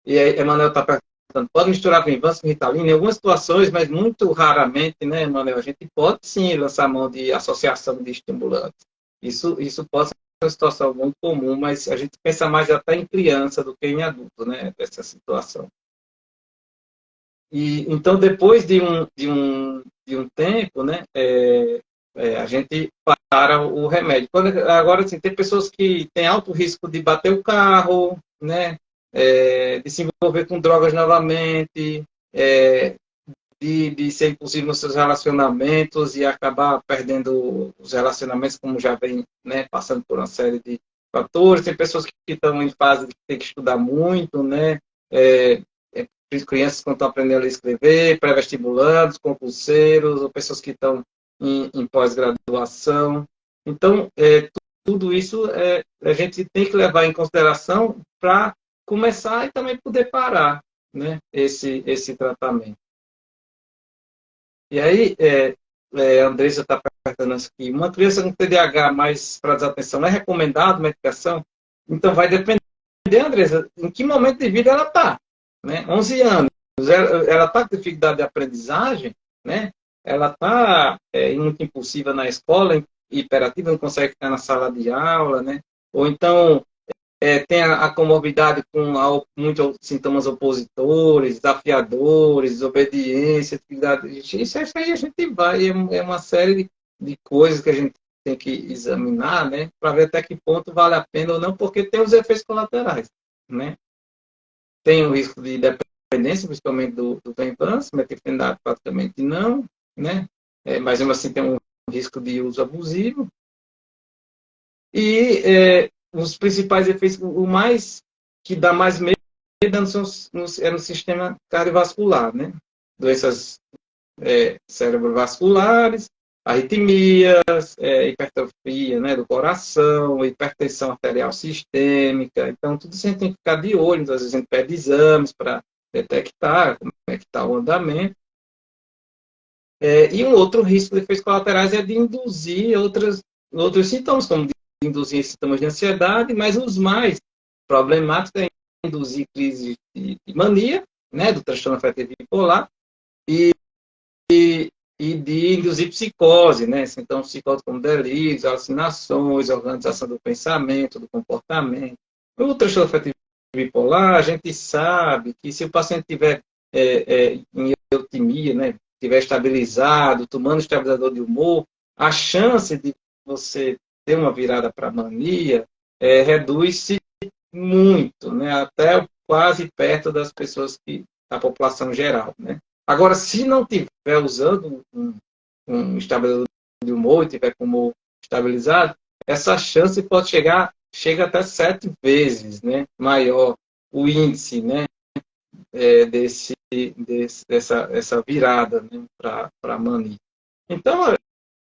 E aí, Emanuel está perguntando, pode misturar Venvanse com Ritalina? Em algumas situações, mas muito raramente, né, Emanuel? A gente pode sim lançar mão de associação de estimulantes. Isso pode ser uma situação muito comum, mas a gente pensa mais até em criança do que em adulto, né, dessa situação. E, então, depois de um tempo, né, a gente para o remédio. Agora, assim, tem pessoas que têm alto risco de bater o carro, né, de se envolver com drogas novamente, de ser impulsivo nos seus relacionamentos e acabar perdendo os relacionamentos, como já vem, né, passando por uma série de fatores. Tem pessoas que estão em fase de ter que estudar muito, né, crianças que estão aprendendo a ler e escrever, pré-vestibulandos, concurseiros, ou pessoas que estão em pós-graduação. Então, tudo isso a gente tem que levar em consideração para começar e também poder parar, né, esse tratamento. E aí, a Andressa está perguntando aqui, uma criança com TDAH mais para desatenção, é recomendado medicação? Então, vai depender, Andressa, em que momento de vida ela está, né? 11 anos, ela está com dificuldade de aprendizagem, né? Ela está muito impulsiva na escola, hiperativa, não consegue ficar na sala de aula, né? Ou então tem a comorbidade com muitos sintomas opositores, desafiadores, desobediência, atividade. Isso aí a gente vai, é uma série de coisas que a gente tem que examinar, né, para ver até que ponto vale a pena ou não, porque tem os efeitos colaterais, né? Tem o risco de dependência, principalmente do Venvanse, metilfenidato praticamente não, né? Mas mesmo assim tem um risco de uso abusivo. E os principais efeitos, o mais que dá mais medo é no sistema cardiovascular, né? Doenças cerebrovasculares, arritmias, hipertrofia, né, do coração, hipertensão arterial sistêmica. Então, tudo isso a gente tem que ficar de olho. Às vezes a gente pede exames para detectar como é que está o andamento. E um outro risco de efeitos colaterais é de induzir outros sintomas, como de induzir sintomas de ansiedade, mas os mais problemáticos é induzir crise de mania, né, do transtorno afetivo bipolar, e de induzir psicose, né, sintomas psicóticos como delírios, alucinações, organização do pensamento, do comportamento. O transtorno afetivo bipolar, a gente sabe que se o paciente tiver em eutimia, né, estiver estabilizado, tomando estabilizador de humor, a chance de você ter uma virada para mania reduz-se muito, né? Até quase perto das pessoas da população geral, né? Agora, se não estiver usando um estabilizador de humor e tiver com o humor estabilizado, essa chance pode chega até 7 vezes, né, maior o índice, né, dessa virada, né, para mania. Então,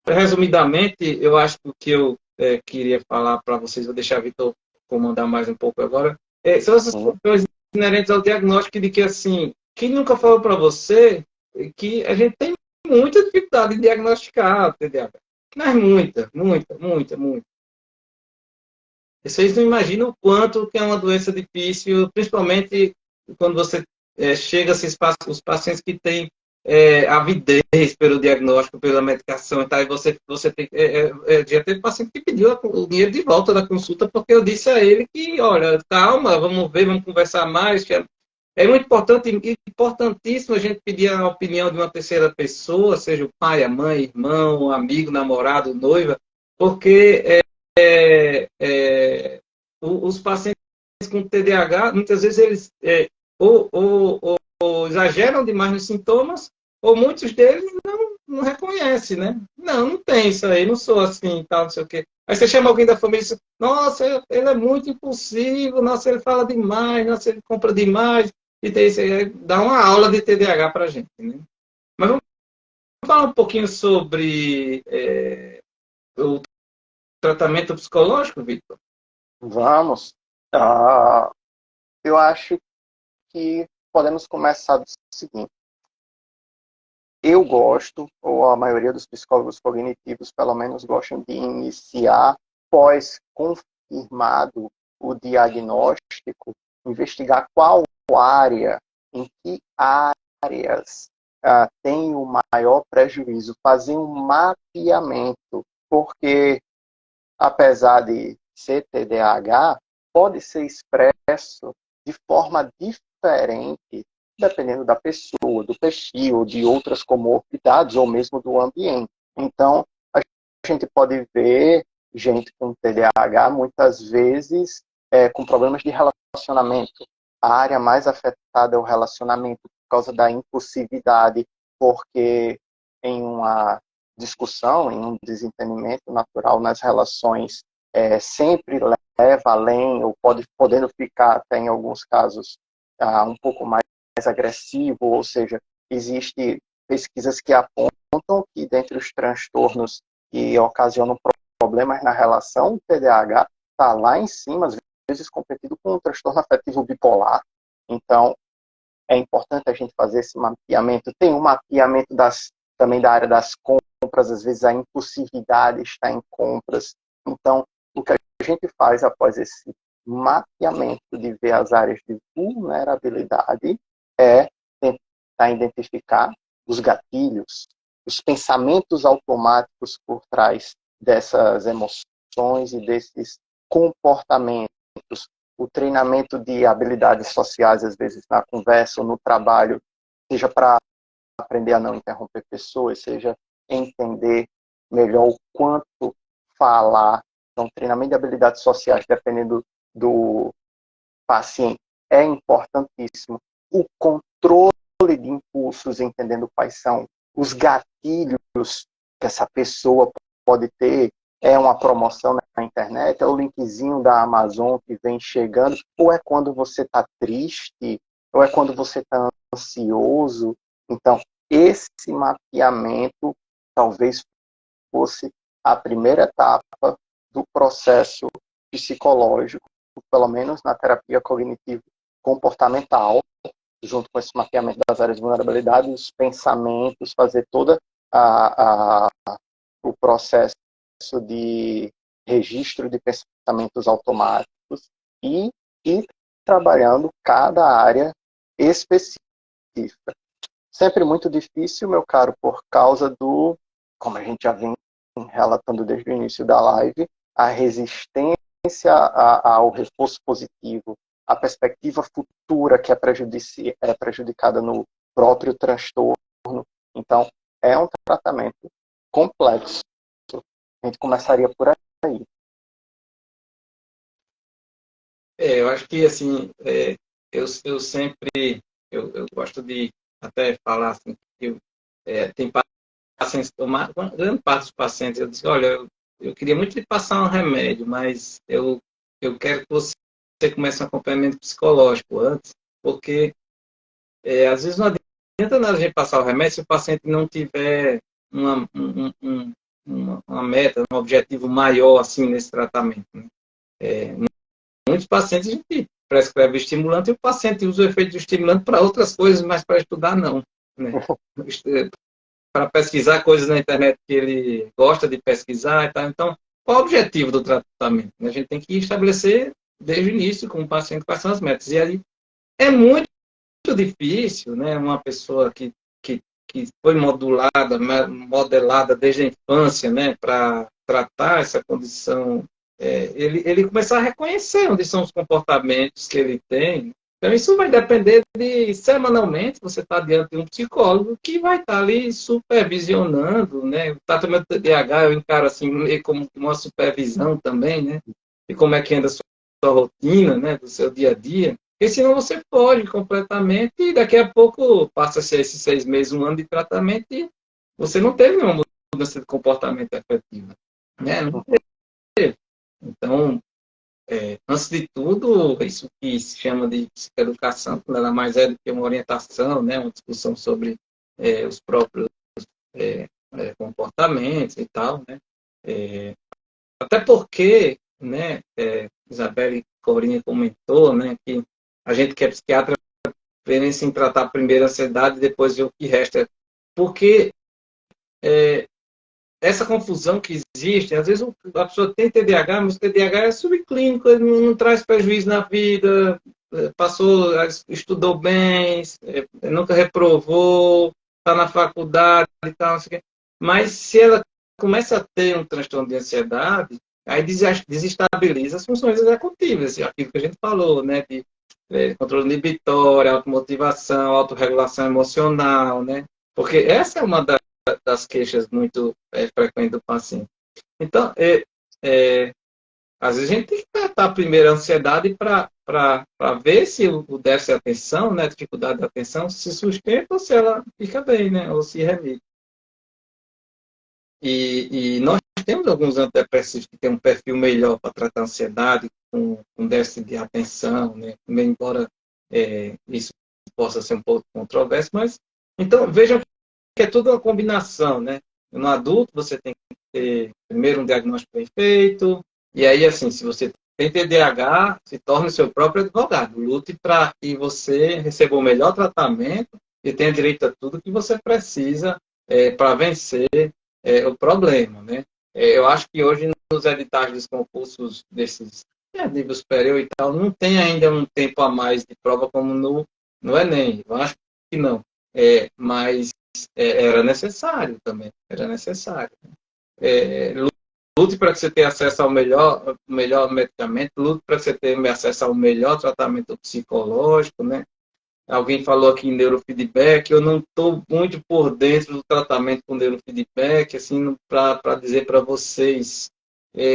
resumidamente, eu acho que o que eu queria falar para vocês, vou deixar o Vitor comandar mais um pouco agora, são essas coisas inerentes ao diagnóstico de que, assim, quem nunca falou para você que a gente tem muita dificuldade em diagnosticar o TDAH. Mas muita, muita, muita, muita. Vocês não imaginam o quanto que é uma doença difícil, principalmente quando você chega a os pacientes que têm avidez pelo diagnóstico, pela medicação e tal, e você tem já teve paciente que pediu o dinheiro de volta da consulta porque eu disse a ele que, olha, calma, vamos ver, vamos conversar mais, que é muito importante, importantíssimo a gente pedir a opinião de uma terceira pessoa, seja o pai, a mãe, irmão, amigo, namorado, noiva, porque os pacientes com TDAH, muitas vezes eles ou exageram demais nos sintomas, ou muitos deles não reconhecem, né? Não tem isso aí, não sou assim, tal, não sei o quê. Aí você chama alguém da família e diz, nossa, ele é muito impulsivo, nossa, ele fala demais, nossa, ele compra demais, e tem isso aí, dá uma aula de TDAH pra gente, né? Mas vamos falar um pouquinho sobre o tratamento psicológico, Victor? Vamos. Eu acho que podemos começar do seguinte. Eu gosto, ou a maioria dos psicólogos cognitivos, pelo menos, gostam de iniciar, pós confirmado o diagnóstico, investigar qual área, em que áreas tem o maior prejuízo, fazer um mapeamento, porque, apesar de ser TDAH, pode ser expresso de forma diferente, dependendo da pessoa, do perfil, de outras comorbidades, ou mesmo do ambiente. Então, a gente pode ver gente com TDAH, muitas vezes, com problemas de relacionamento. A área mais afetada é o relacionamento, por causa da impulsividade, porque em uma discussão, em um desentendimento natural nas relações, sempre leva além, ou podendo ficar até em alguns casos um pouco mais agressivo, ou seja, existem pesquisas que apontam que dentre os transtornos que ocasionam problemas na relação, o TDAH está lá em cima, às vezes competido com um transtorno afetivo bipolar. Então, é importante a gente fazer esse mapeamento. Tem um mapeamento também da área das compras, às vezes a impulsividade está em compras. Então, o que a gente faz após esse mapeamento de ver as áreas de vulnerabilidade é tentar identificar os gatilhos, os pensamentos automáticos por trás dessas emoções e desses comportamentos. O treinamento de habilidades sociais, às vezes na conversa ou no trabalho, seja para aprender a não interromper pessoas, seja entender melhor o quanto falar. Então, treinamento de habilidades sociais, dependendo do paciente, é importantíssimo. O controle de impulsos, entendendo quais são os gatilhos que essa pessoa pode ter. É uma promoção na internet, é o linkzinho da Amazon que vem chegando, ou é quando você está triste, ou é quando você está ansioso. Então, esse mapeamento talvez fosse a primeira etapa do processo psicológico, pelo menos na terapia cognitivo-comportamental, junto com esse mapeamento das áreas de vulnerabilidade, os pensamentos, fazer todo o processo de registro de pensamentos automáticos e trabalhando cada área específica. Sempre muito difícil, meu caro, por causa como a gente já vem relatando desde o início da live, a resistência ao reforço positivo, a perspectiva futura que é prejudicada no próprio transtorno. Então, é um tratamento complexo. A gente começaria por aí. Eu acho que, assim, eu sempre, eu gosto de até falar assim, que tem pacientes, grande parte dos pacientes, eu disse, olha, eu queria muito lhe passar um remédio, mas eu quero que você comece um acompanhamento psicológico antes, porque às vezes não adianta nada a gente passar o remédio se o paciente não tiver uma meta, um objetivo maior assim nesse tratamento, né? Muitos pacientes a gente prescreve estimulante e o paciente usa o efeito do estimulante para outras coisas, mas para estudar não, né? Para pesquisar coisas na internet que ele gosta de pesquisar e tal. Então, qual é o objetivo do tratamento? A gente tem que estabelecer desde o início com o paciente quais são as metas. E aí é muito difícil, né? Uma pessoa que que foi modelada desde a infância, né, para tratar essa condição, ele começar a reconhecer onde são os comportamentos que ele tem. Então, isso vai depender de, semanalmente, você está diante de um psicólogo que vai estar ali supervisionando, né? O tratamento do TDAH eu encaro assim, meio como uma supervisão também, né? E como é que anda a sua rotina, né? Do seu dia a dia. Porque senão você foge completamente e daqui a pouco passa-se esses 6 meses, um ano de tratamento e você não teve uma mudança de comportamento efetiva, né? Não teve. Então, antes de tudo, isso que se chama de psicoeducação, nada mais é do que uma orientação, né, uma discussão sobre os próprios comportamentos e tal, né? Até porque, né, Isabelle Corinha comentou, né, que a gente que é psiquiatra pensa em tratar primeiro a ansiedade e depois ver o que resta. Porque essa confusão que existe, às vezes a pessoa tem TDAH, mas o TDAH é subclínico, ele não traz prejuízo na vida, passou, estudou bem, nunca reprovou, está na faculdade e tal, não sei o quê. Mas se ela começa a ter um transtorno de ansiedade, aí desestabiliza as funções executivas, aquilo que a gente falou, né, de controle inibitório, automotivação, autorregulação emocional, né? Porque essa é uma das queixas muito frequentes do paciente. Então, às vezes a gente tem que tratar primeiro a ansiedade para ver se o déficit de atenção, né, a dificuldade de atenção, se sustenta ou se ela fica bem, né, ou se remite. E nós temos alguns antidepressivos que têm um perfil melhor para tratar a ansiedade, com déficit de atenção, né, embora isso possa ser um pouco controverso, mas então vejam que é tudo uma combinação, né? No adulto, você tem que ter primeiro um diagnóstico bem feito, e aí, assim, se você tem TDAH, se torne seu próprio advogado. Lute para que você receba o melhor tratamento e tenha direito a tudo que você precisa para vencer o problema, né? Eu acho que hoje, nos editais dos concursos desses nível superior e tal, não tem ainda um tempo a mais de prova como no Enem. Eu acho que não. Mas era necessário também, era necessário. Lute para que você tenha acesso ao melhor medicamento, lute para que você tenha acesso ao melhor tratamento psicológico, né? Alguém falou aqui em neurofeedback, eu não estou muito por dentro do tratamento com neurofeedback, assim, para dizer para vocês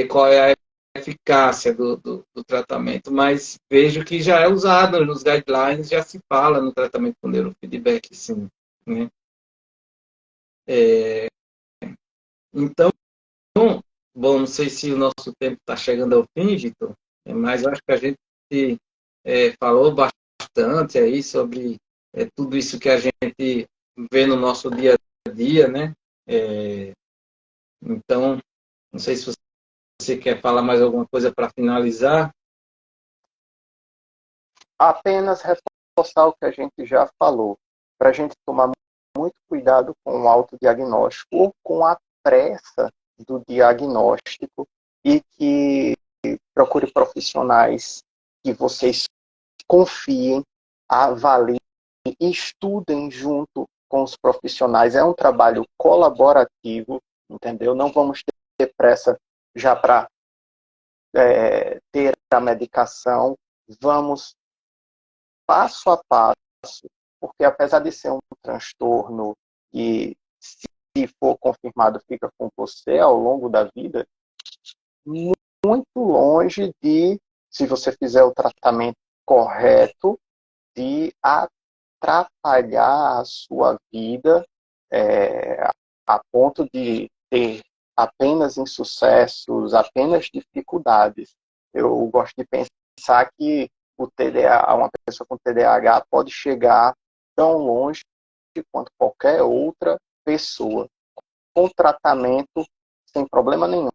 qual é a eficácia do tratamento, mas vejo que já é usado nos guidelines, já se fala no tratamento com neurofeedback, sim, né? Então, bom, não sei se o nosso tempo está chegando ao fim, Vitor, mas eu acho que a gente falou bastante aí sobre tudo isso que a gente vê no nosso dia a dia, né? Então, não sei se você quer falar mais alguma coisa para finalizar. Apenas reforçar o que a gente já falou, para a gente tomar muito cuidado com o autodiagnóstico ou com a pressa do diagnóstico e que procure profissionais que vocês confiem, avaliem e estudem junto com os profissionais. É um trabalho colaborativo, entendeu? Não vamos ter pressa já para ter a medicação. Vamos passo a passo, porque apesar de ser um transtorno e se for confirmado fica com você ao longo da vida, muito longe de, se você fizer o tratamento correto, de atrapalhar a sua vida a ponto de ter apenas insucessos, apenas dificuldades. Eu gosto de pensar que o TDAH, uma pessoa com TDAH pode chegar tão longe quanto qualquer outra pessoa, com tratamento, sem problema nenhum.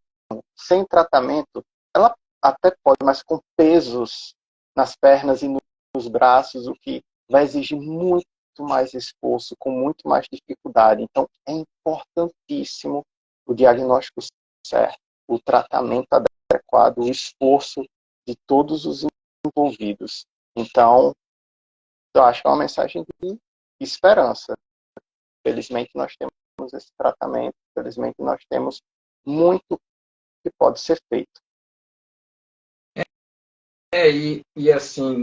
Sem tratamento, ela até pode, mas com pesos nas pernas e nos braços, o que vai exigir muito mais esforço, com muito mais dificuldade. Então, é importantíssimo o diagnóstico certo, o tratamento adequado, o esforço de todos os envolvidos. Então, eu acho que é uma mensagem de esperança. Felizmente nós temos esse tratamento, felizmente nós temos muito que pode ser feito. E assim,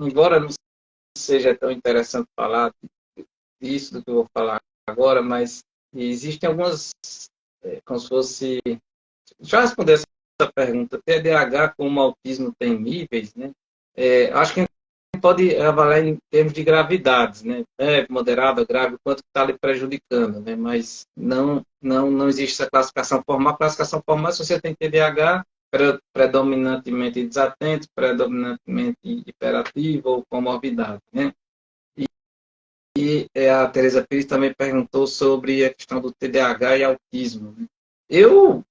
embora não seja tão interessante falar disso do que eu vou falar agora, mas existem algumas, como se fosse, já responder essa pergunta, TDAH como autismo tem níveis, né? Acho que a gente pode avaliar em termos de gravidades, né? Moderada, grave, o quanto está lhe prejudicando, né? Mas não existe essa classificação formal. A classificação formal, se você tem TDAH, predominantemente desatento, predominantemente hiperativo ou comorbidade, né? E a Teresa Pires também perguntou sobre a questão do TDAH e autismo, né? Eu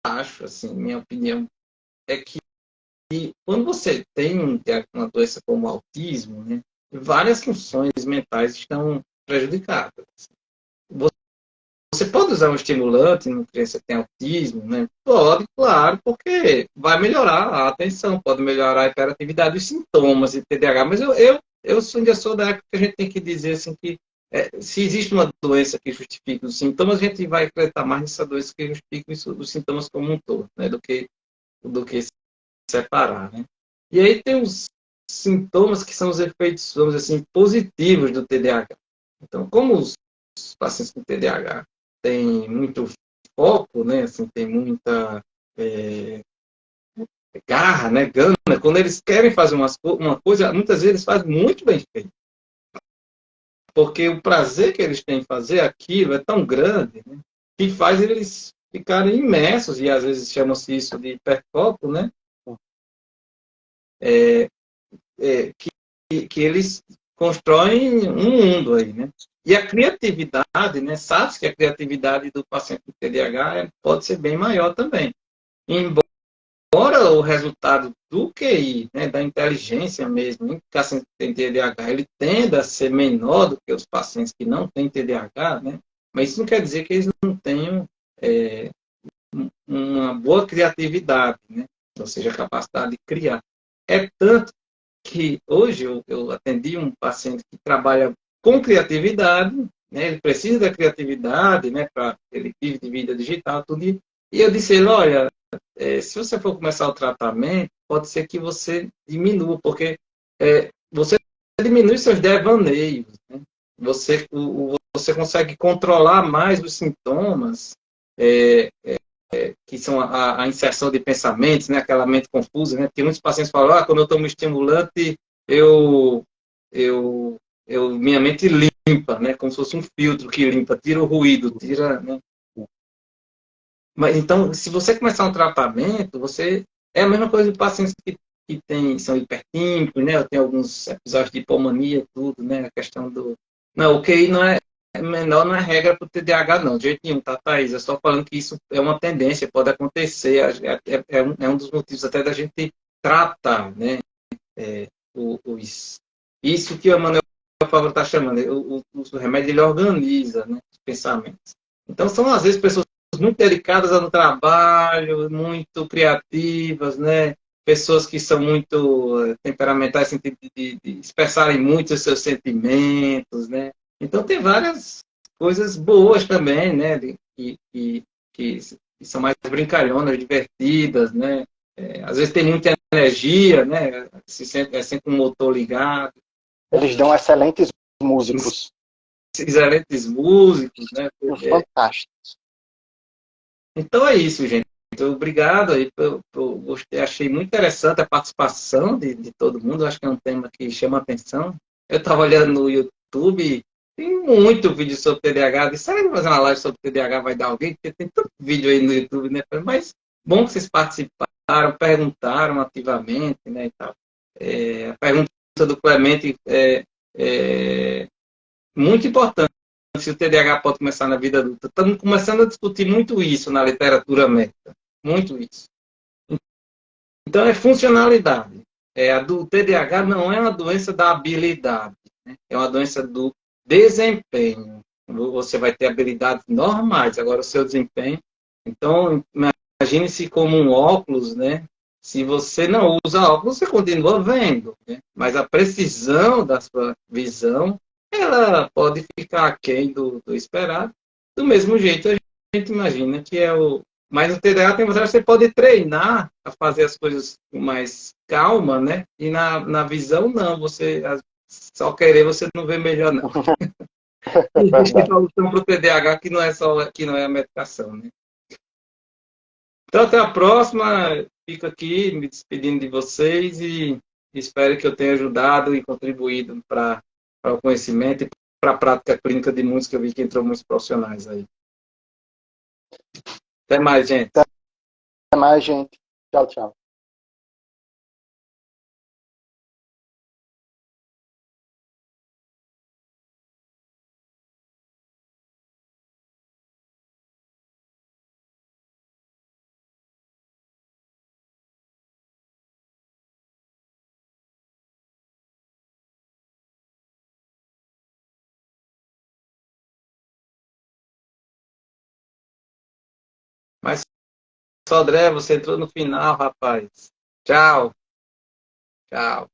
acho, assim, minha opinião, é que quando você tem uma doença como autismo, né, várias funções mentais estão prejudicadas. Você pode usar um estimulante numa criança que tem autismo, né? Pode, claro, porque vai melhorar a atenção, pode melhorar a hiperatividade, os sintomas de TDAH, mas eu ainda sou da época que a gente tem que dizer assim que se existe uma doença que justifique os sintomas, a gente vai acreditar mais nessa doença que justifica os sintomas como um todo, né? Do que separar, né? E aí tem os sintomas que são os efeitos, vamos dizer assim, positivos do TDAH. Então, como os pacientes com TDAH têm muito foco, né? Assim, tem muita garra, né? Gana. Quando eles querem fazer uma coisa, muitas vezes eles fazem muito bem feito. Porque o prazer que eles têm em fazer aquilo é tão grande, né, que faz eles ficarem imersos, e às vezes chamam-se isso de hiperfoco, né? Que eles constroem um mundo aí, né? E a criatividade, né? Sabe-se que a criatividade do paciente com TDAH pode ser bem maior também. Embora o resultado do QI, né, da inteligência mesmo, em paciente que tem TDAH, ele tenda a ser menor do que os pacientes que não têm TDAH, né? Mas isso não quer dizer que eles não tenham uma boa criatividade, né? Ou seja, a capacidade de criar. É tanto que hoje eu atendi um paciente que trabalha com criatividade, né? Ele precisa da criatividade, né? Ele vive de vida digital, tudo. E eu disse a ele, olha, se você for começar o tratamento, pode ser que você diminua, porque você diminui seus devaneios, né? Você consegue controlar mais os sintomas, que são a inserção de pensamentos, né? Aquela mente confusa, né? Porque muitos pacientes falam, quando eu tomo estimulante, eu, eu, minha mente limpa, né? Como se fosse um filtro que limpa, tira o ruído, tira, né? Mas, então, se você começar um tratamento, você é a mesma coisa de pacientes que são hipertímicos, né? Eu tenho alguns episódios de hipomania, tudo, né? A questão do... Não, o QI não é menor, não é regra para o TDAH, não, de jeito nenhum, tá, Thaís? Eu só falando que isso é uma tendência, pode acontecer, é um dos motivos até da gente tratar, né? Isso que o Manuel Fábio está chamando, o remédio ele organiza, né? Os pensamentos. Então, são às vezes pessoas muito delicadas no trabalho, muito criativas, né? Pessoas que são muito temperamentais, no sentido de expressarem muito os seus sentimentos, né? Então, tem várias coisas boas também, né? Que são mais brincalhonas, divertidas, né? Às vezes tem muita energia, né? É sempre um motor ligado. Eles dão excelentes músicos. Excelentes músicos, né? Fantásticos. Então é isso, gente. Então, obrigado aí, gostei, achei muito interessante a participação de todo mundo. Acho que é um tema que chama atenção. Eu estava olhando no YouTube, tem muito vídeo sobre TDAH. Disse, será que fazer uma live sobre TDAH vai dar alguém? Porque tem tanto vídeo aí no YouTube, né? Mas bom que vocês participaram, perguntaram ativamente, né? E tal. A pergunta do Clemente é muito importante. Se o TDAH pode começar na vida adulta. Estamos começando a discutir muito isso na literatura médica. Muito isso. Então, é funcionalidade. A do TDAH não é uma doença da habilidade, né? É uma doença do desempenho. Você vai ter habilidades normais, agora o seu desempenho. Então, imagine-se como um óculos, né? Se você não usa óculos, você continua vendo, né? Mas a precisão da sua visão ela pode ficar aquém do esperado. Do mesmo jeito, a gente imagina que é o. Mas o TDAH tem vantagem, você pode treinar a fazer as coisas com mais calma, né? E na visão, não. Você só querer, você não vê melhor, não. É Existe verdade. solução para o TDAH que não é só que não é a medicação, né? Então, até a próxima. Fico aqui me despedindo de vocês e espero que eu tenha ajudado e contribuído para o conhecimento e para a prática clínica de música. Eu vi que entrou muitos profissionais aí. Até mais, gente. Até mais, gente. Tchau, tchau. Mas, Sodré, você entrou no final, rapaz. Tchau. Tchau.